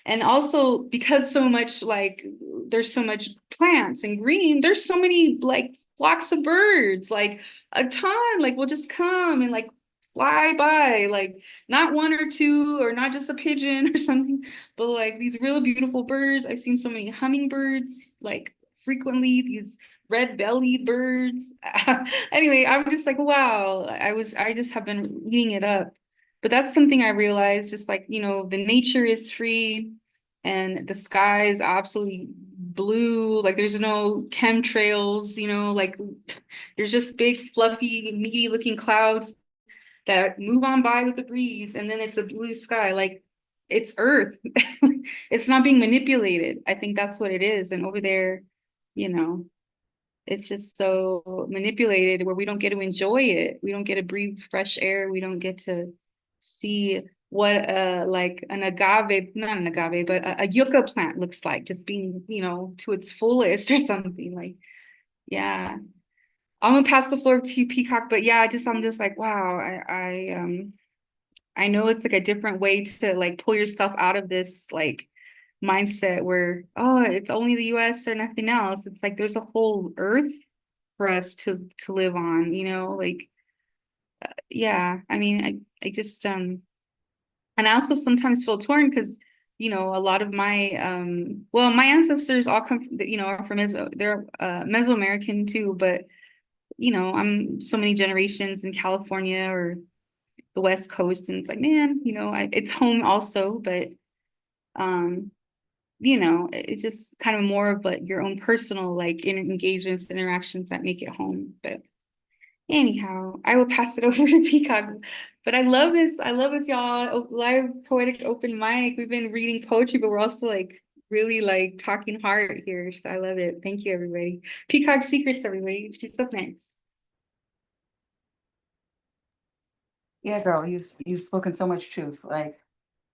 [SPEAKER 3] And also because so much like there's so much plants and green, there's so many like flocks of birds, like a ton, like will just come and like fly by, like not one or two or not just a pigeon or something, but like these real beautiful birds. I've seen so many hummingbirds, like frequently these red-bellied birds. Anyway, I'm just like, wow, I just have been eating it up. But that's something I realized, just like, the nature is free and the sky is absolutely blue. Like there's no chemtrails, like there's just big, fluffy, meaty looking clouds that move on by with the breeze, and then it's a blue sky. Like it's Earth. It's not being manipulated. I think that's what it is. And over there, you know, it's just so manipulated where we don't get to enjoy it. We don't get to breathe fresh air. We don't get to see what like an agave, not an agave, but a yucca plant looks like, just being, to its fullest or something. Like, yeah. I'm gonna pass the floor to Peacock, but yeah, I'm just like, wow, I know it's like a different way to like pull yourself out of this like mindset where, oh, it's only the US or nothing else. It's like there's a whole earth for us to live on, like yeah, I mean, I just and I also sometimes feel torn because a lot of my well, my ancestors all come from, are from they're Mesoamerican too, but I'm so many generations in California or the West Coast, and it's like, man, it's home also, but um, it's just kind of more of like your own personal like engagements, interactions that make it home. But anyhow, I will pass it over to Peacock. But I love this. I love this, y'all. Live poetic open mic. We've been reading poetry, but we're also like really like talking heart here. So I love it. Thank you, everybody. Peacock Secrets, everybody. She's up next.
[SPEAKER 5] Yeah, girl, you've spoken so much truth. Like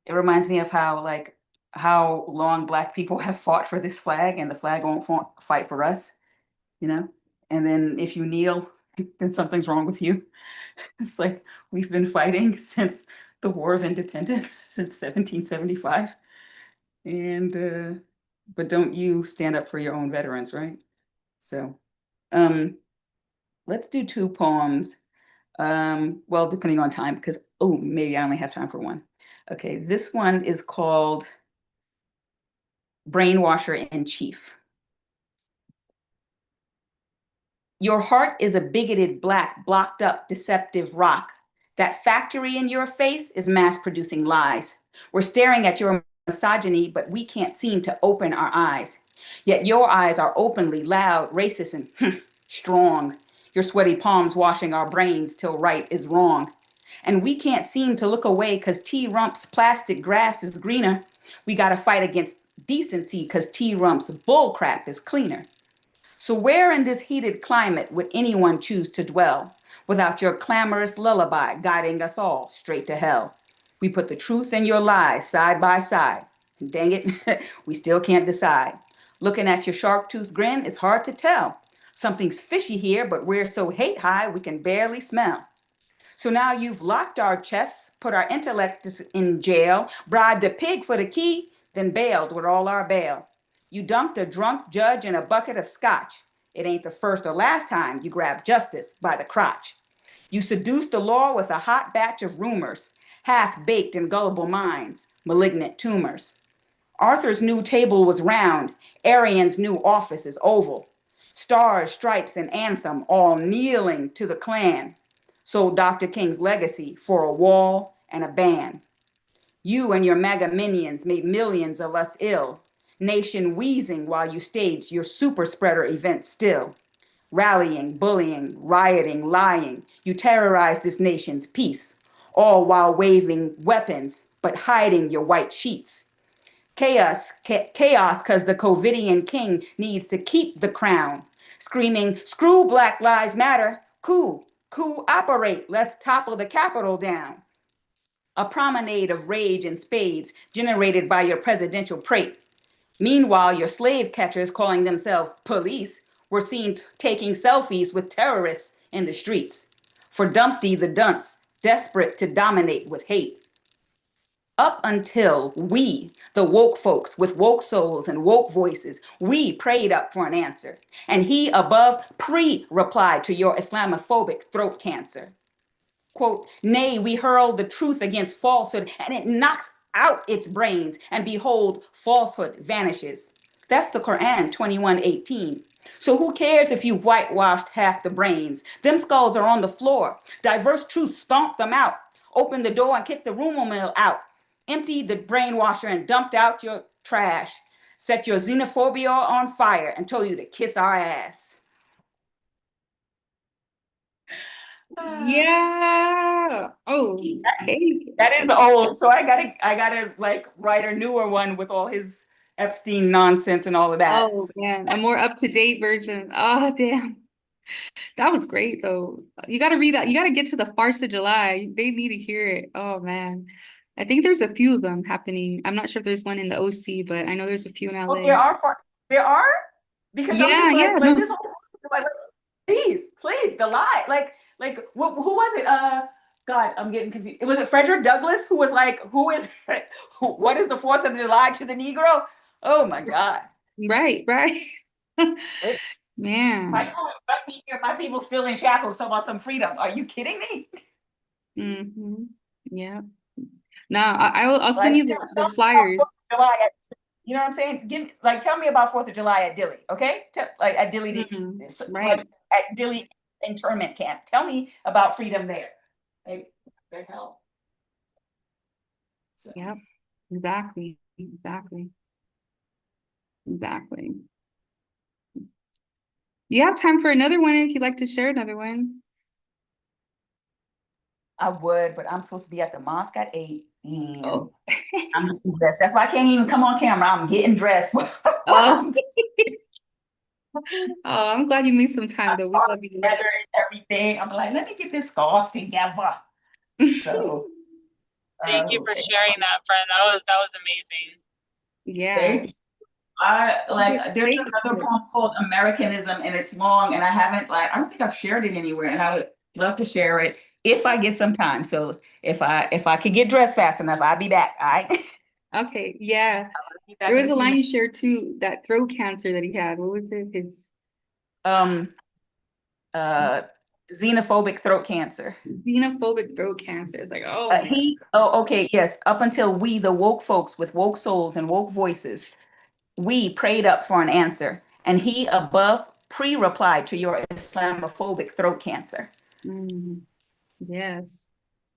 [SPEAKER 5] it reminds me of how long Black people have fought for this flag, and the flag won't fight for us, you know? And then if you kneel, then something's wrong with you. It's like we've been fighting since the War of Independence, since 1775. And but don't you stand up for your own veterans, right? So um let's do two poems. Well, depending on time, because oh, maybe I only have time for one. Okay, this one is called Brainwasher in Chief. Your heart is a bigoted, black, blocked up, deceptive rock. That factory in your face is mass producing lies. We're staring at your misogyny, but we can't seem to open our eyes. Yet your eyes are openly loud, racist, and strong. Your sweaty palms washing our brains till right is wrong. And we can't seem to look away because T-Rump's plastic grass is greener. We got to fight against decency because T-Rump's bullcrap is cleaner. So where in this heated climate would anyone choose to dwell without your clamorous lullaby guiding us all straight to hell? We put the truth and your lies side by side. And dang it, we still can't decide. Looking at your shark tooth grin, it's hard to tell. Something's fishy here, but we're so hate high we can barely smell. So now you've locked our chests, put our intellects in jail, bribed a pig for the key, then bailed with all our bail. You dumped a drunk judge in a bucket of scotch. It ain't the first or last time you grabbed justice by the crotch. You seduced the law with a hot batch of rumors, half-baked and gullible minds, malignant tumors. Arthur's new table was round, Arian's new office is oval. Stars, stripes, and anthem all kneeling to the clan. Sold Dr. King's legacy for a wall and a ban. You and your MAGA minions made millions of us ill, nation wheezing while you staged your super spreader events still. Rallying, bullying, rioting, lying, you terrorized this nation's peace.
[SPEAKER 8] all while waving weapons but hiding your white sheets. Chaos, because the COVIDian king needs to keep the crown, screaming, screw Black Lives Matter, coup, operate, let's topple the Capitol down. A promenade of rage and spades generated by your presidential prate. Meanwhile, your slave catchers, calling themselves police, were seen taking selfies with terrorists in the streets. For Dumpty the dunce, desperate to dominate with hate. Up until we, the woke folks with woke souls and woke voices, we prayed up for an answer. And he above replied to your Islamophobic throat cancer. Quote, nay, we hurl the truth against falsehood, and it knocks out its brains, and behold, falsehood vanishes. That's the Quran 21:18. So who cares if you whitewashed half the brains? Them skulls are on the floor. Diverse truth stomped them out. Opened the door and kicked the rumor mill out. Emptied the brainwasher and dumped out your trash. Set your xenophobia on fire and told you to kiss our ass.
[SPEAKER 3] Yeah. Oh, hey.
[SPEAKER 8] That is old. So I gotta like write a newer one with all his Epstein nonsense and all of that.
[SPEAKER 3] Oh, man. A more up-to-date version. Oh, damn. That was great, though. You got to read that. You got to get to the Farce of July. They need to hear it. Oh, man. I think there's a few of them happening. I'm not sure if there's one in the OC, but I know there's a few in
[SPEAKER 8] Oh,
[SPEAKER 3] LA.
[SPEAKER 8] there are because I'm
[SPEAKER 3] Yeah,
[SPEAKER 8] just
[SPEAKER 3] yeah,
[SPEAKER 8] like
[SPEAKER 3] no.
[SPEAKER 8] this whole like please the lie who was it? God, I'm getting confused. Was it Frederick Douglass who was like, what is the 4th of July to the Negro? Oh my God.
[SPEAKER 3] Right, right.
[SPEAKER 8] It,
[SPEAKER 3] Man.
[SPEAKER 8] my people still in shackles talking about some freedom. Are you kidding me?
[SPEAKER 3] Mm-hmm. Yeah. Now I'll send
[SPEAKER 8] Like,
[SPEAKER 3] you
[SPEAKER 8] tell
[SPEAKER 3] the
[SPEAKER 8] me about
[SPEAKER 3] flyers.
[SPEAKER 8] 4th of July you know what I'm saying? Tell me about 4th of July at Dilley, okay? Like at Dilley, like
[SPEAKER 3] Right.
[SPEAKER 8] at Dilley internment camp. Tell me about freedom there. Like, the hell. So.
[SPEAKER 3] Yep. Exactly. Exactly. Exactly. You have time for another one if you'd like to share another one.
[SPEAKER 8] I would, but I'm supposed to be at the mosque at 8, and
[SPEAKER 3] Oh.
[SPEAKER 8] I'm getting dressed. That's why I can't even come on camera. I'm getting dressed.
[SPEAKER 3] Oh. Oh, I'm glad you made some time though. We love you.
[SPEAKER 8] Together and everything. I'm like, let me get this scarf together. So,
[SPEAKER 7] Thank you for sharing that, friend. That was amazing.
[SPEAKER 3] Yeah.
[SPEAKER 8] There's
[SPEAKER 3] Thank
[SPEAKER 8] another
[SPEAKER 3] you.
[SPEAKER 8] poem called Americanism, and it's long, and I don't think I've shared it anywhere, and I would love to share it if I get some time. So if I could get dressed fast enough, I'll be back. All right.
[SPEAKER 3] Okay, yeah.
[SPEAKER 8] I'll be back
[SPEAKER 3] There
[SPEAKER 8] in
[SPEAKER 3] was
[SPEAKER 8] a
[SPEAKER 3] a
[SPEAKER 8] few
[SPEAKER 3] line
[SPEAKER 8] minutes.
[SPEAKER 3] you shared too, that throat cancer that he had. What was it? His
[SPEAKER 8] Um, uh, Xenophobic throat cancer.
[SPEAKER 3] xenophobic throat cancer. It's like, oh my.
[SPEAKER 8] Okay, yes. Up until we, the woke folks with woke souls and woke voices, we prayed up for an answer, and he above pre-replied to your Islamophobic throat cancer.
[SPEAKER 3] Yes.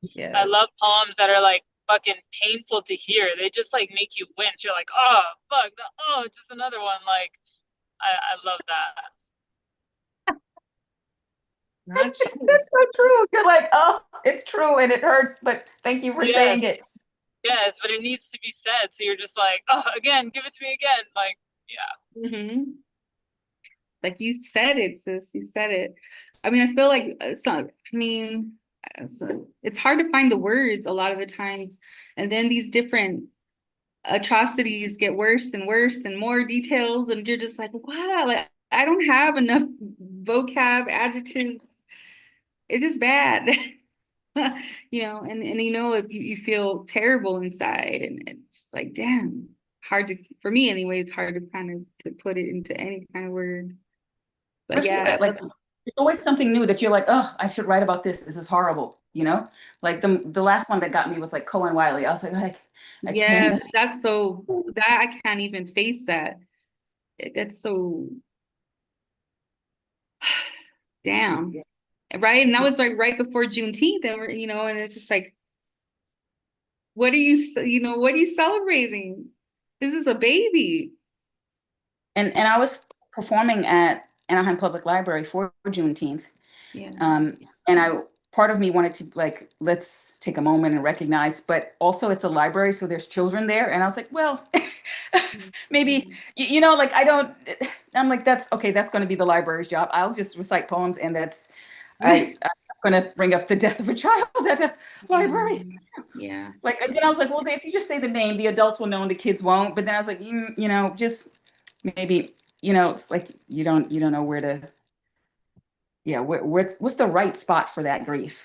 [SPEAKER 7] I
[SPEAKER 3] Yes.
[SPEAKER 7] love poems that are like fucking painful to hear. They just like make you wince. You're like, oh fuck, no, oh, just another one. Like, I love that.
[SPEAKER 3] That's
[SPEAKER 8] That's so true. You're like, oh, it's true and it hurts, but thank you for saying
[SPEAKER 7] Yes,
[SPEAKER 8] it.
[SPEAKER 7] yes, but it needs to be said. So you're just like, oh, again, give it to me again. Like, yeah.
[SPEAKER 3] like you said it, sis. You said it. I mean, I feel like it's not, I mean, it's hard to find the words a lot of the times. And then these different atrocities get worse and worse and more details. And you're just like, wow, like I don't have enough vocab, adjectives. It's just bad. And you know, if you feel terrible inside and it's like, damn, hard to, for me anyway, it's hard to kind of to put it into any kind of word. But
[SPEAKER 8] Especially
[SPEAKER 3] yeah,
[SPEAKER 8] like there's always something new that you're like, oh, I should write about this. This is horrible, you know? Like the last one that got me was like Cohen Wiley. I was like, I
[SPEAKER 3] yeah,
[SPEAKER 8] can't.
[SPEAKER 3] that's so that I can't even face that. That's so damn. Right. And that was like right before Juneteenth, and and it's just like, what are what are you celebrating? This is a baby.
[SPEAKER 8] And I was performing at Anaheim Public Library for Juneteenth.
[SPEAKER 3] Yeah.
[SPEAKER 8] And part of me wanted to like, let's take a moment and recognize, but also it's a library, so there's children there. And I was like, well, maybe, you know, like I'm like, that's okay, that's going to be the library's job. I'll just recite poems, and I'm going to bring up the death of a child at a library.
[SPEAKER 3] Yeah.
[SPEAKER 8] Like, and then I was like, well, if you just say the name, the adults will know and the kids won't. But then I was like, you know, just maybe, you know, it's like you don't know where to, yeah, what's the right spot for that grief?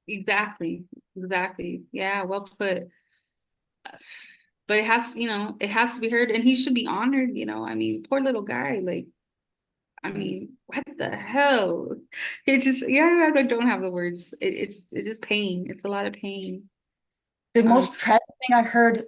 [SPEAKER 3] Exactly. Exactly. Yeah, well put. But it has, you know, it has to be heard, and he should be honored, you know. I mean, poor little guy, like, I mean, what the hell? It just, yeah, I don't have the words. It's just pain. It's a lot of pain.
[SPEAKER 8] The most tragic thing I heard,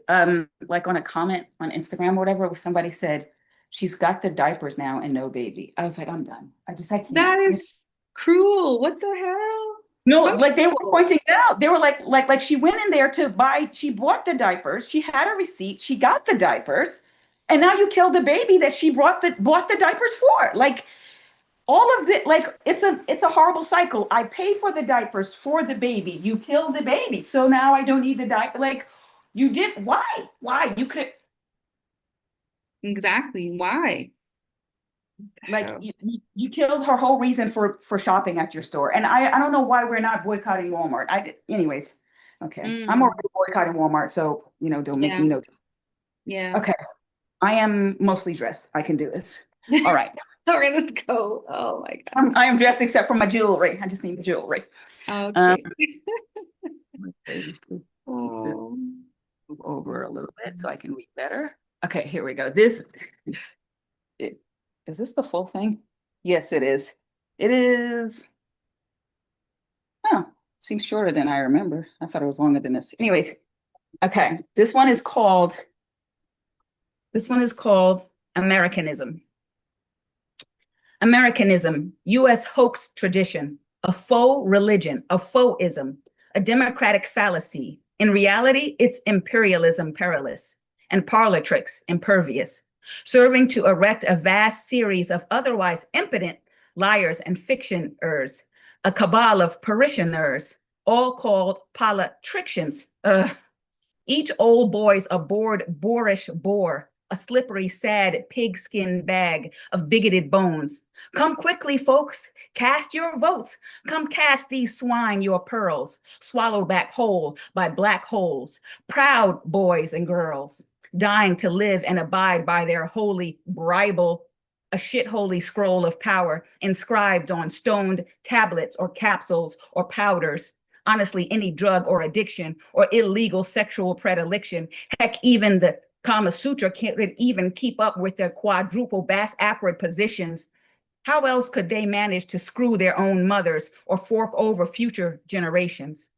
[SPEAKER 8] like on a comment on Instagram or whatever, was somebody said, she's got the diapers now and no baby. I was like, I'm done. I can't.
[SPEAKER 3] That is cruel. What the hell?
[SPEAKER 8] No,
[SPEAKER 3] Some
[SPEAKER 8] like they were
[SPEAKER 3] people.
[SPEAKER 8] pointing it out. They were like she went in there to buy, she bought the diapers, she had a receipt, she got the diapers, and now you killed the baby that she bought the diapers for. Like all of it, like it's a horrible cycle. I pay for the diapers for the baby. You kill the baby. So now I don't need the diaper. Like you did, why? Why? You could
[SPEAKER 3] Exactly. Why?
[SPEAKER 8] like
[SPEAKER 3] Hell.
[SPEAKER 8] you killed her whole reason for shopping at your store. And I don't know why we're not boycotting Walmart. Anyways, okay. I'm
[SPEAKER 3] Mm,
[SPEAKER 8] already boycotting Walmart, so you know, don't make
[SPEAKER 3] yeah.
[SPEAKER 8] me know.
[SPEAKER 3] Yeah.
[SPEAKER 8] Okay. I am mostly dressed. I can do this. All right.
[SPEAKER 3] All right, let's go. Oh my
[SPEAKER 8] I am dressed except for my jewelry. I just need the jewelry.
[SPEAKER 3] God.
[SPEAKER 8] Um,
[SPEAKER 3] Okay.
[SPEAKER 8] let's
[SPEAKER 3] Oh.
[SPEAKER 8] move over a little bit so I can read better. Okay, here we go. Is this the full thing? Yes, it is. It is. Oh, seems shorter than I remember. I thought it was longer than this. Anyways, okay. This one is called Americanism. Americanism, US hoax tradition, a faux religion, a faux-ism, a democratic fallacy. In reality, it's imperialism perilous and parlor tricks impervious, serving to erect a vast series of otherwise impotent liars and fictioners, a cabal of parishioners, all called politricians. Each old boy's a bored, boorish bore, a slippery, sad pigskin bag of bigoted bones. Come quickly, folks, cast your votes. Come cast these swine your pearls, swallowed back whole by black holes. Proud boys and girls, dying to live and abide by their holy Bible, a shit-holy scroll of power inscribed on stoned tablets or capsules or powders. Honestly, any drug or addiction or illegal sexual predilection. Heck, even the Kama Sutra can't even keep up with their quadruple bass acrid positions. How else could they manage to screw their own mothers or fork over future generations?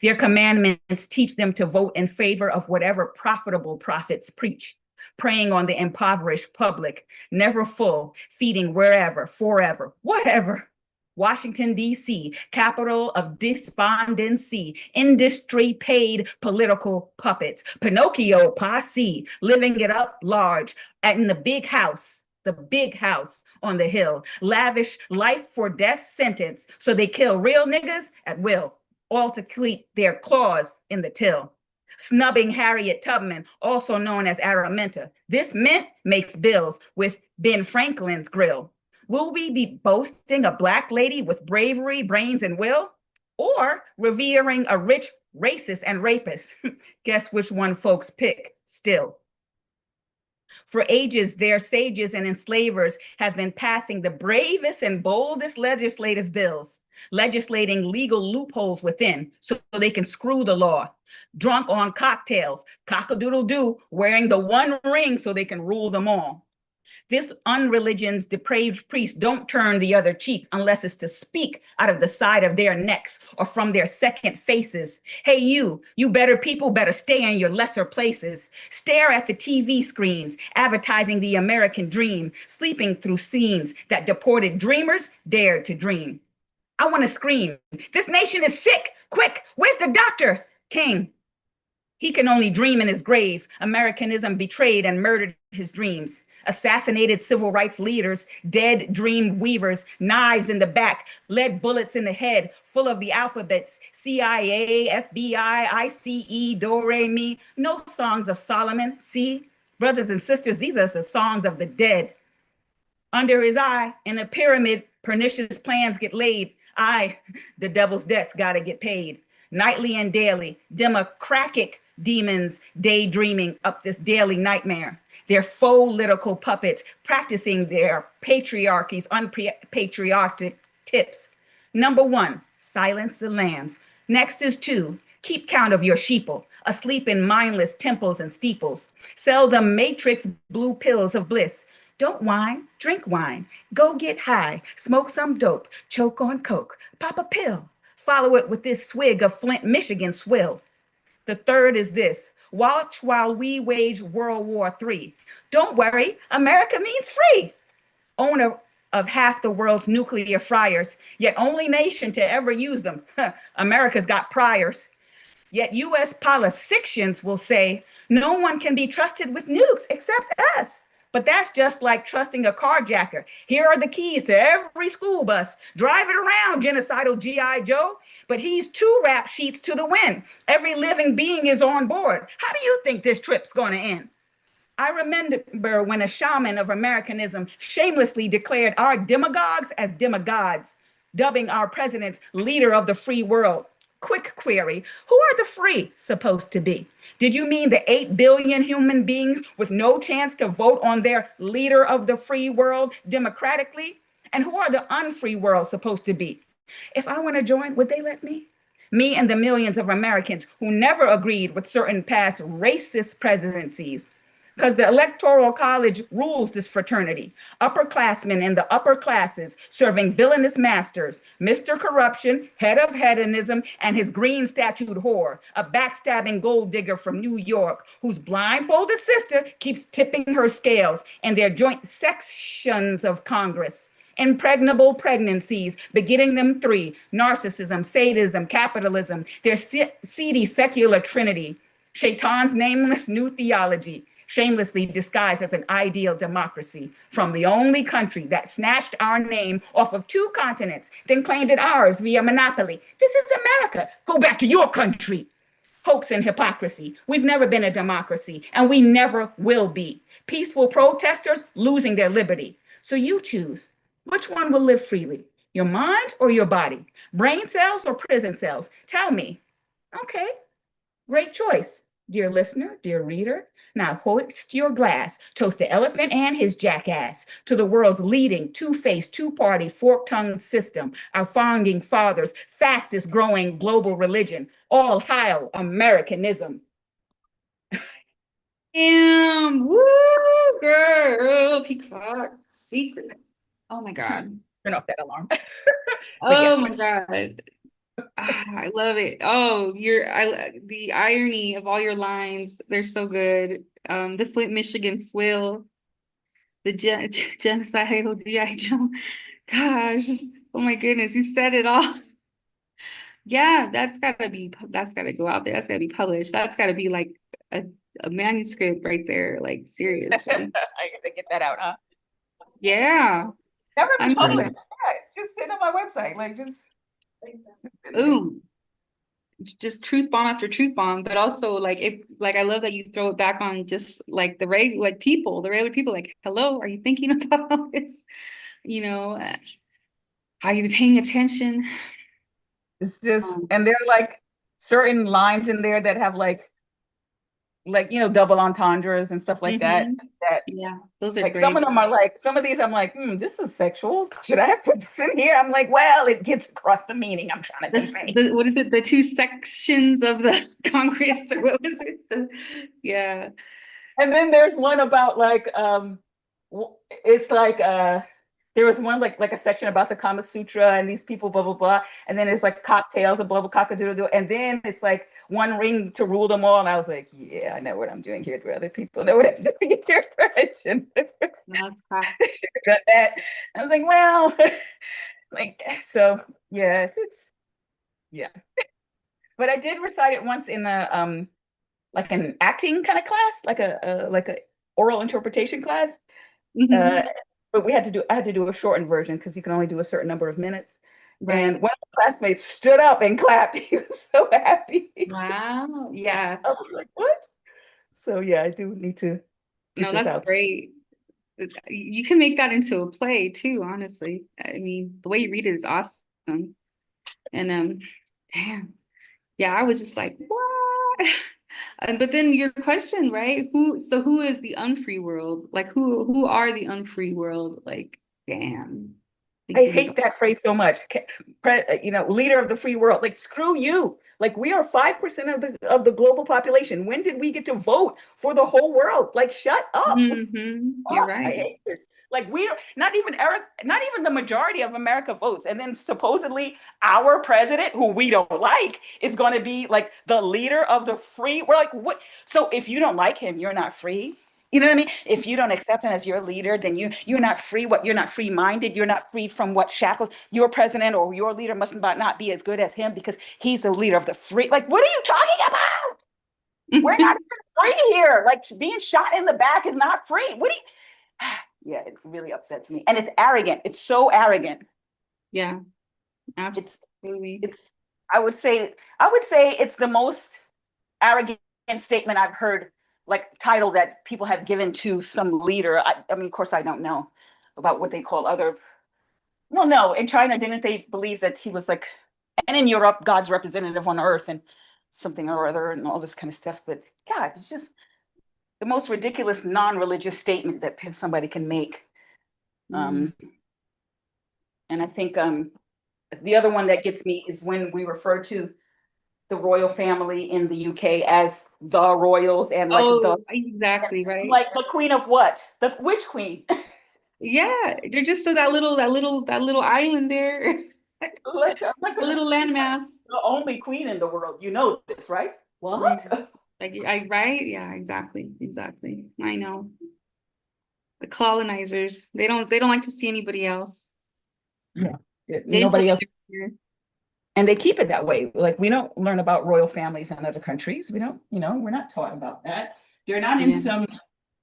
[SPEAKER 8] Their commandments teach them to vote in favor of whatever profitable prophets preach, preying on the impoverished public, never full, feeding wherever, forever, whatever. Washington, D.C., capital of despondency, industry paid political puppets, Pinocchio posse, living it up large in the big house on the hill, lavish life for death sentence so they kill real niggas at will, all to keep their claws in the till. Snubbing Harriet Tubman, also known as Araminta. This mint makes bills with Ben Franklin's grill. Will we be boasting a Black lady with bravery, brains, and will? Or revering a rich racist and rapist? Guess which one folks pick still. For ages, their sages and enslavers have been passing the bravest and boldest legislative bills, legislating legal loopholes within so they can screw the law. Drunk on cocktails, cock-a-doodle-doo, wearing the one ring so they can rule them all. This unreligion's depraved priests don't turn the other cheek unless it's to speak out of the side of their necks or from their second faces. Hey, you better people better stay in your lesser places. Stare at the TV screens, advertising the American dream, sleeping through scenes that deported dreamers dared to dream. I want to scream. This nation is sick. Quick, where's the doctor? King, He can only dream in his grave. Americanism betrayed and murdered his dreams. Assassinated civil rights leaders, dead dream weavers, knives in the back, lead bullets in the head, full of the alphabets, CIA, FBI, ICE, Do, Re, Mi. No songs of Solomon. See, brothers and sisters, these are the songs of the dead. Under his eye, in a pyramid, pernicious plans get laid. The devil's debts gotta get paid. Nightly and daily, democratic demons daydreaming up this daily nightmare. They're faux political puppets practicing their patriarchy's unpatriotic tips. Number one, silence the lambs. Next is two, keep count of your sheeple, asleep in mindless temples and steeples. Sell them matrix blue pills of bliss. Don't whine, drink wine, go get high, smoke some dope, choke on coke, pop a pill, follow it with this swig of Flint, Michigan swill. The third is this, watch while we wage World War III. Don't worry, America means free. Owner of half the world's nuclear fryers, yet only nation to ever use them. America's got priors. Yet US politicians will say, no one can be trusted with nukes except us. But that's just like trusting a carjacker. Here are the keys to every school bus. Drive it around, genocidal G.I. Joe. But he's two rap sheets to the wind. Every living being is on board. How do you think this trip's going to end? I remember when a shaman of Americanism shamelessly declared our demagogues as demigods, dubbing our presidents leader of the free world. Quick query, who are the free supposed to be? Did you mean the 8 billion human beings with no chance to vote on their leader of the free world democratically? And who are the unfree world supposed to be? If I want to join, would they let me? Me and the millions of Americans who never agreed with certain past racist presidencies. Because the Electoral College rules this fraternity. Upperclassmen in the upper classes serving villainous masters, Mr. Corruption, head of hedonism, and his green statued whore, a backstabbing gold digger from New York, whose blindfolded sister keeps tipping her scales in their joint sections of Congress. Impregnable pregnancies, begetting them three, narcissism, sadism, capitalism, their seedy secular trinity, Shaitan's nameless new theology, shamelessly disguised as an ideal democracy from the only country that snatched our name off of 2 continents, then claimed it ours via monopoly. This is America. Go back to your country. Hoax and hypocrisy. We've never been a democracy, and we never will be. Peaceful protesters losing their liberty. So you choose. Which one will live freely? Your mind or your body? Brain cells or prison cells? Tell me. Okay, great choice. Dear listener, dear reader, now hoist your glass, toast the elephant and his jackass to the world's leading two-faced, two-party, fork-tongued system, our founding fathers' fastest growing global religion. All hail Americanism.
[SPEAKER 3] Damn, woo, girl, Peacock secret. Oh my God.
[SPEAKER 8] Turn off that alarm.
[SPEAKER 3] Oh my God. I love it. Oh, the irony of all your lines, they're so good. The Flint, Michigan swill, the genocidal G.I. Joe. Gosh, oh my goodness, you said it all. Yeah, that's gotta go out there. That's gotta be published. That's gotta be like a manuscript right there. Like seriously.
[SPEAKER 8] I gotta get that out, huh?
[SPEAKER 3] Yeah.
[SPEAKER 8] Never
[SPEAKER 3] I
[SPEAKER 8] been
[SPEAKER 3] mean,
[SPEAKER 8] published. Yeah, it's just sitting on my website. Like just
[SPEAKER 3] ooh, just truth bomb after truth bomb, but also like I love that you throw it back on just like the regular people, like, hello, are you thinking about all this? You know, are you paying attention?
[SPEAKER 8] it's just and there are like certain lines in there that have like double entendres and stuff like that. That
[SPEAKER 3] Yeah, those are
[SPEAKER 8] like
[SPEAKER 3] great.
[SPEAKER 8] some of them are like some of these I'm like, this is sexual. Should I have put this in here? I'm like, well, it gets across the meaning I'm trying to convey.
[SPEAKER 3] What is it? The 2 sections of the Congress, or what was it? Yeah.
[SPEAKER 8] And then there's one about like it's like there was one like a section about the Kama Sutra and these people, blah blah blah, and then it's like cocktails and blah blah cockadoodle, and then it's like one ring to rule them all. And I was like, yeah, I know what I'm doing here. Do other people know what I'm doing here? I should have done that. I was like, well, like so, yeah, it's yeah. But I did recite it once in a
[SPEAKER 5] like an acting kind of class, like a oral interpretation class.
[SPEAKER 3] Mhm.
[SPEAKER 5] But I had to do a shortened version because you can only do a certain number of minutes. And
[SPEAKER 3] Right.
[SPEAKER 5] one of the classmates stood up and clapped. He was so happy.
[SPEAKER 3] Wow. Yeah.
[SPEAKER 5] I was like, what? So yeah, I do need to get
[SPEAKER 3] No,
[SPEAKER 5] this
[SPEAKER 3] that's
[SPEAKER 5] out.
[SPEAKER 3] great. You can make that into a play too, honestly. I mean, the way you read it is awesome. And damn. Yeah, I was just like, what? And but then your question, right? Who is the unfree world? Like who are the unfree world? Like, damn.
[SPEAKER 5] I
[SPEAKER 3] Thinking
[SPEAKER 5] hate
[SPEAKER 3] about
[SPEAKER 5] that phrase so much. Leader of the free world. Like, screw you. Like, we are 5% of the global population. When did we get to vote for the whole world? Like, shut up.
[SPEAKER 3] You're
[SPEAKER 5] I
[SPEAKER 3] right.
[SPEAKER 5] hate this. Like, we are not even Eric, not even the majority of America votes. And then supposedly our president, who we don't like, is going to be like the leader of the free. We're like, what? So if you don't like him, you're not free. You know what I mean? If you don't accept him as your leader, then you're not free. What you're not free minded. You're not freed from what shackles. Your president or your leader must not be as good as him because he's the leader of the free. Like, what are you talking about? We're not even free here. Like, being shot in the back is not free. What do you? Yeah, it really upsets me, and it's arrogant. It's so arrogant.
[SPEAKER 3] Yeah,
[SPEAKER 5] It's
[SPEAKER 3] absolutely.
[SPEAKER 5] it's. I would say it's the most arrogant statement I've heard, like title that people have given to some leader. I mean, of course, I don't know about what they call other. Well, no, in China, didn't they believe that he was like, and in Europe, God's representative on earth and something or other and all this kind of stuff. But God, it's just the most ridiculous non-religious statement that somebody can make.
[SPEAKER 3] Mm.
[SPEAKER 5] Um, and I think the other one that gets me is when we refer to the royal family in the UK as the royals and like the
[SPEAKER 3] Oh, exactly,
[SPEAKER 5] I'm
[SPEAKER 3] right.
[SPEAKER 5] like the queen of what? The which queen?
[SPEAKER 3] Yeah, they're just so that little island there,
[SPEAKER 5] I'm like
[SPEAKER 3] a little landmass.
[SPEAKER 5] the only queen in the world. You know this, right?
[SPEAKER 3] Yeah.
[SPEAKER 5] What?
[SPEAKER 3] Like I right? Yeah, exactly. Exactly. I know. The colonizers, they don't like to see anybody else.
[SPEAKER 5] Yeah.
[SPEAKER 3] They just look
[SPEAKER 5] Nobody
[SPEAKER 3] at
[SPEAKER 5] else.
[SPEAKER 3] their
[SPEAKER 5] And they keep it that way. Like, we don't learn about royal families in other countries. We don't, we're not taught about that. They're not in
[SPEAKER 3] yeah.
[SPEAKER 5] some,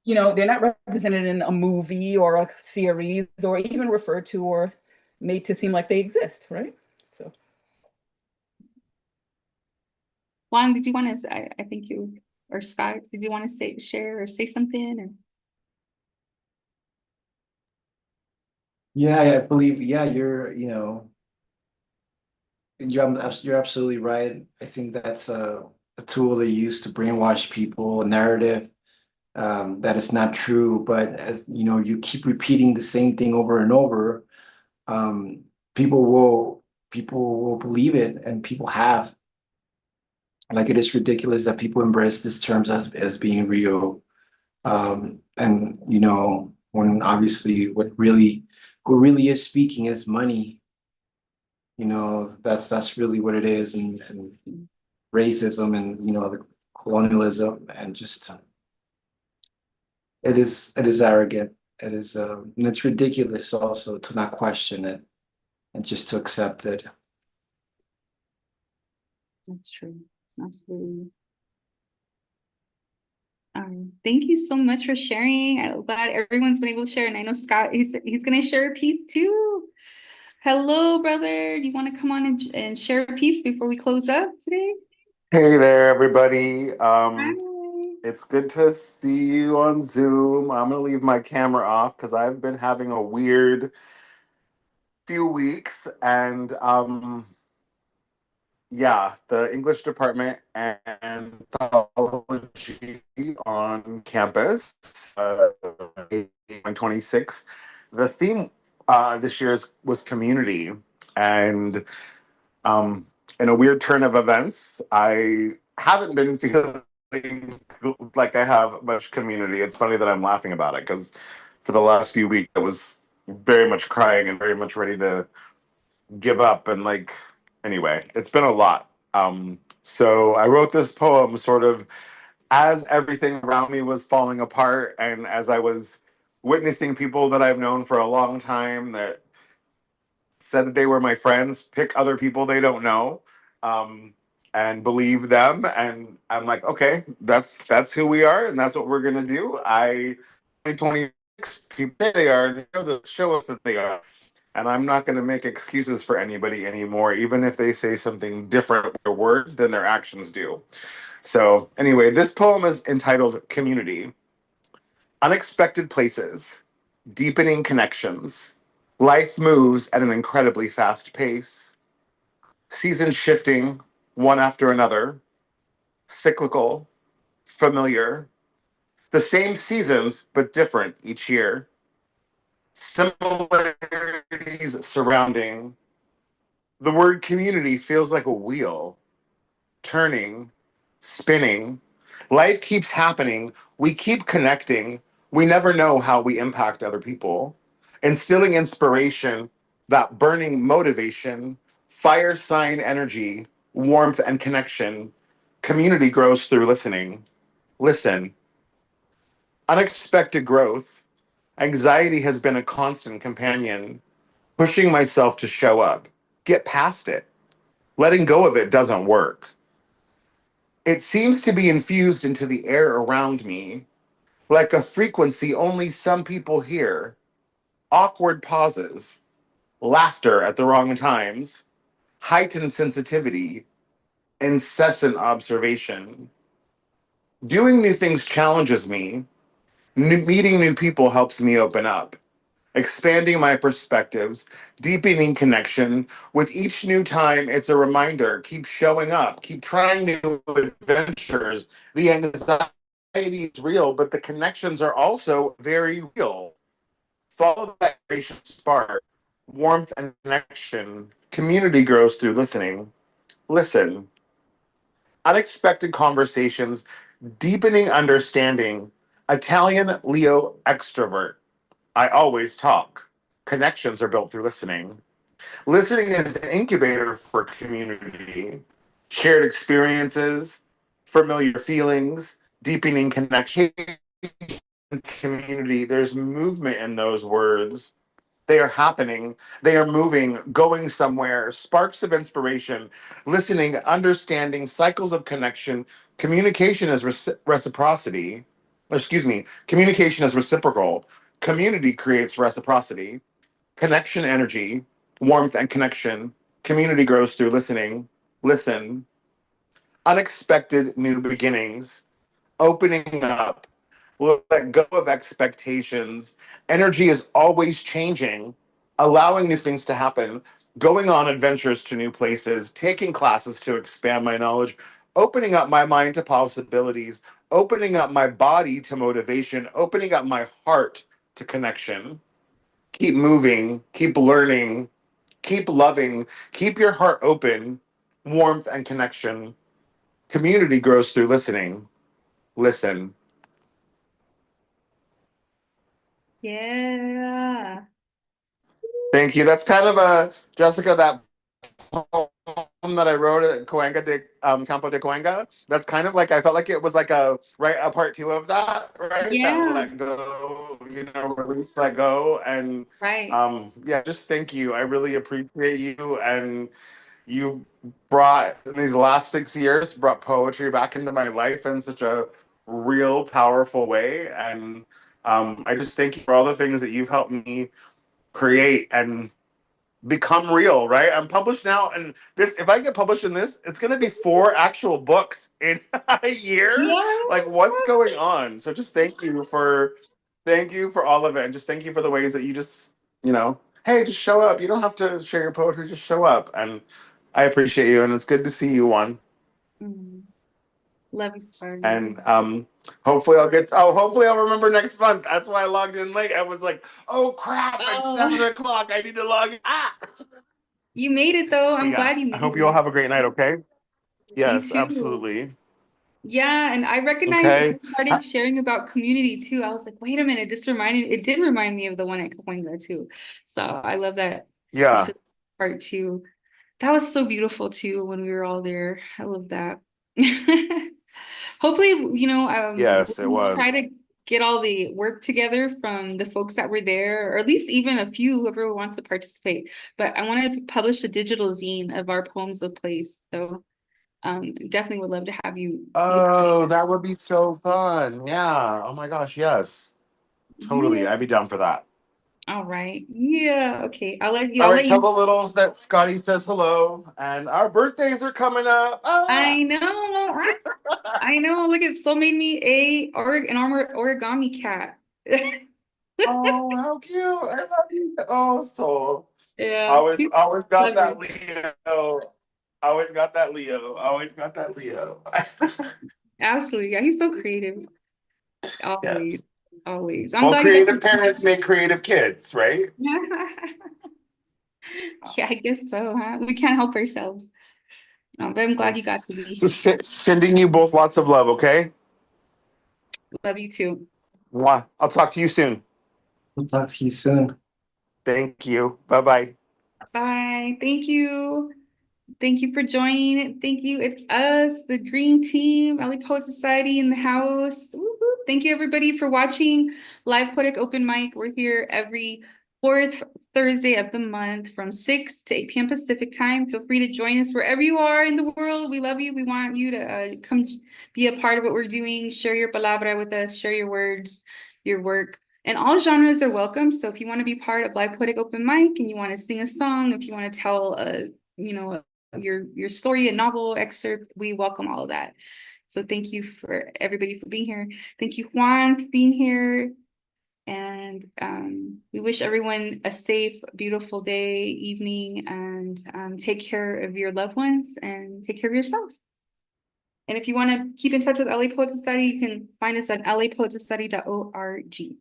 [SPEAKER 5] they're not represented in a movie or a series or even referred to or made to seem like they exist, right? So
[SPEAKER 3] Juan, did you want to I think you or Scott, did you want to share or say something or
[SPEAKER 4] Yeah, I believe, yeah, you're absolutely right. I think that's a tool they use to brainwash people, a narrative that is not true. But as you know, you keep repeating the same thing over and over, um, people will people will believe it, and people have. Like, it is ridiculous that people embrace these terms as being real. And when obviously what really is speaking is money. That's really what it is, and racism, and the colonialism, and just it is arrogant. And it's ridiculous also to not question it and just to accept it.
[SPEAKER 3] that's true. Absolutely. Thank you so much for sharing. I'm glad everyone's been able to share. And I know Scott, he's gonna share a piece too. Hello, brother. Do you want to come on and share a piece before we close up today?
[SPEAKER 9] Hey there, everybody.
[SPEAKER 3] Hi.
[SPEAKER 9] It's good to see you on Zoom. I'm gonna leave my camera off because I've been having a weird few weeks, and yeah, the English department and anthology on campus, 26. The theme this year was community, and Um, in a weird turn of events, I haven't been feeling like I have much community. It's funny that I'm laughing about it because for the last few weeks, I was very much crying and very much ready to give up. And like, anyway, it's been a lot. So I wrote this poem sort of as everything around me was falling apart and as I was witnessing people that I've known for a long time that said that they were my friends pick other people they don't know. Um, and believe them. And I'm like, okay, that's who we are, and that's what we're gonna do. 2026 people say they are, and show us that they are. And I'm not going to make excuses for anybody anymore, even if they say something different with their words than their actions do. So, anyway, this poem is entitled Community. Unexpected places, deepening connections. Life moves at an incredibly fast pace. Seasons shifting, one after another. Cyclical, familiar. The same seasons, but different each year. Similarities surrounding. The word community feels like a wheel, turning, spinning. Life keeps happening. We keep connecting. We never know how we impact other people. Instilling inspiration, that burning motivation, fire sign energy, warmth and connection. Community grows through listening. Listen. Unexpected growth. Anxiety has been a constant companion, pushing myself to show up, get past it. Letting go of it doesn't work. It seems to be infused into the air around me, like a frequency only some people hear. Awkward pauses, laughter at the wrong times, heightened sensitivity, incessant observation. Doing new things challenges me. Meeting new people helps me open up, expanding my perspectives, deepening connection. With each new time, it's a reminder keep showing up, keep trying new adventures. The anxiety is real, but the connections are also very real. Follow that vibration spark, warmth and connection. Community grows through listening. Listen. Unexpected conversations, deepening understanding. Italian Leo extrovert. I always talk. Connections are built through listening. Listening is an incubator for community, shared experiences, familiar feelings, deepening connection, community. There's movement in those words. They are happening, they are moving, going somewhere, sparks of inspiration, listening, understanding, cycles of connection. Communication is reciprocity. Excuse me, communication is reciprocal. Community creates reciprocity. Connection energy, warmth and connection. Community grows through listening. Listen. Unexpected new beginnings, opening up, let go of expectations. Energy is always changing, allowing new things to happen, going on adventures to new places, taking classes to expand my knowledge, opening up my mind to possibilities, opening up my body to motivation, opening up my heart to connection. Keep moving, keep learning, keep loving, keep your heart open, warmth and connection. Community grows through listening. Listen.
[SPEAKER 3] Yeah.
[SPEAKER 9] Thank you. That's kind of a Jessica, that poem that I wrote at Coanga de Campo de Coanga. That's kind of like I felt like it was like a part two of that, right? That
[SPEAKER 3] Yeah.
[SPEAKER 9] let go, release, let go, and
[SPEAKER 3] Right.
[SPEAKER 9] yeah, just thank you. I really appreciate you, and you brought in these last 6 years brought poetry back into my life in such a real, powerful way, and I just thank you for all the things that you've helped me create and become real, right? I'm published now, and this, if I get published in this, it's gonna be 4 actual books in a year.
[SPEAKER 3] Yeah.
[SPEAKER 9] Like, what's going on? So just thank you for all of it, and just thank you for the ways that you just, hey, just show up. You don't have to share your poetry, just show up. And I appreciate you, and it's good to see you, one.
[SPEAKER 3] Mm. Love you, Sparty.
[SPEAKER 9] And hopefully hopefully I'll remember next month. That's why I logged in late. I was like, oh crap, it's
[SPEAKER 3] Oh,
[SPEAKER 9] 7 o'clock. I need to log in.
[SPEAKER 3] you made it though.
[SPEAKER 9] But
[SPEAKER 3] I'm
[SPEAKER 9] yeah,
[SPEAKER 3] glad you
[SPEAKER 9] I
[SPEAKER 3] made
[SPEAKER 9] hope you all
[SPEAKER 3] it.
[SPEAKER 9] have a great night, okay?
[SPEAKER 3] You
[SPEAKER 9] Yes,
[SPEAKER 3] too.
[SPEAKER 9] absolutely.
[SPEAKER 3] Yeah, and I recognized
[SPEAKER 9] Okay.
[SPEAKER 3] you started sharing about community too. I was like, wait a minute, it did remind me of the one at Capoeira too. So I love that you
[SPEAKER 9] Yeah.
[SPEAKER 3] said this part too. That was so beautiful too when we were all there. I love that. Hopefully,
[SPEAKER 9] Yes, it
[SPEAKER 3] we'll try
[SPEAKER 9] was.
[SPEAKER 3] to get all the work together from the folks that were there, or at least even a few, whoever wants to participate. But I want to publish a digital zine of our poems of place. So Definitely would love to have you be a part of
[SPEAKER 9] Oh, that would be so fun. Yeah. Oh my gosh, yes. Totally.
[SPEAKER 3] Yeah.
[SPEAKER 9] I'd be down for that.
[SPEAKER 3] All right. Yeah. Okay.
[SPEAKER 9] All
[SPEAKER 3] I'll
[SPEAKER 9] right,
[SPEAKER 3] let
[SPEAKER 9] tell
[SPEAKER 3] you.
[SPEAKER 9] the littles that Scotty says hello, and our birthdays are coming up. Ah!
[SPEAKER 3] I know. I know. Look, it still made me an origami cat.
[SPEAKER 9] Oh, how cute! I love you. Oh, so
[SPEAKER 3] Yeah. He's
[SPEAKER 9] always got
[SPEAKER 3] clever.
[SPEAKER 9] that Leo. Always got that Leo. Always got that Leo.
[SPEAKER 3] Absolutely. Yeah, he's so creative. Always.
[SPEAKER 9] Yes.
[SPEAKER 3] Always. I'm
[SPEAKER 9] Well,
[SPEAKER 3] glad you got
[SPEAKER 9] creative parents make creative kids, right?
[SPEAKER 3] Yeah, I guess so, huh? We can't help ourselves. But I'm glad you
[SPEAKER 9] Yes.
[SPEAKER 3] got to be
[SPEAKER 9] So
[SPEAKER 3] here.
[SPEAKER 9] sending you both lots of love, okay?
[SPEAKER 3] Love you too.
[SPEAKER 9] Mwah. I'll talk to you soon.
[SPEAKER 4] We'll talk to you soon.
[SPEAKER 9] Thank you. Bye bye.
[SPEAKER 3] Bye. Thank you. Thank you for joining. Thank you. It's us, the Dream Team, LA Poet Society in the house. Woo woo. Thank you, everybody, for watching Live Poetic Open Mic. We're here every fourth Thursday of the month from 6 to 8 p.m. Pacific time. Feel free to join us wherever you are in the world. We love you. We want you to come be a part of what we're doing. Share your palabra with us. Share your words, your work. And all genres are welcome. So if you want to be part of Live Poetic Open Mic and you want to sing a song, if you want to tell your story, a novel excerpt, we welcome all of that. So thank you for everybody for being here. Thank you, Juan, for being here. And we wish everyone a safe, beautiful day, evening, and take care of your loved ones and take care of yourself. And if you want to keep in touch with LA Poet Society, you can find us at lapoetsociety.org.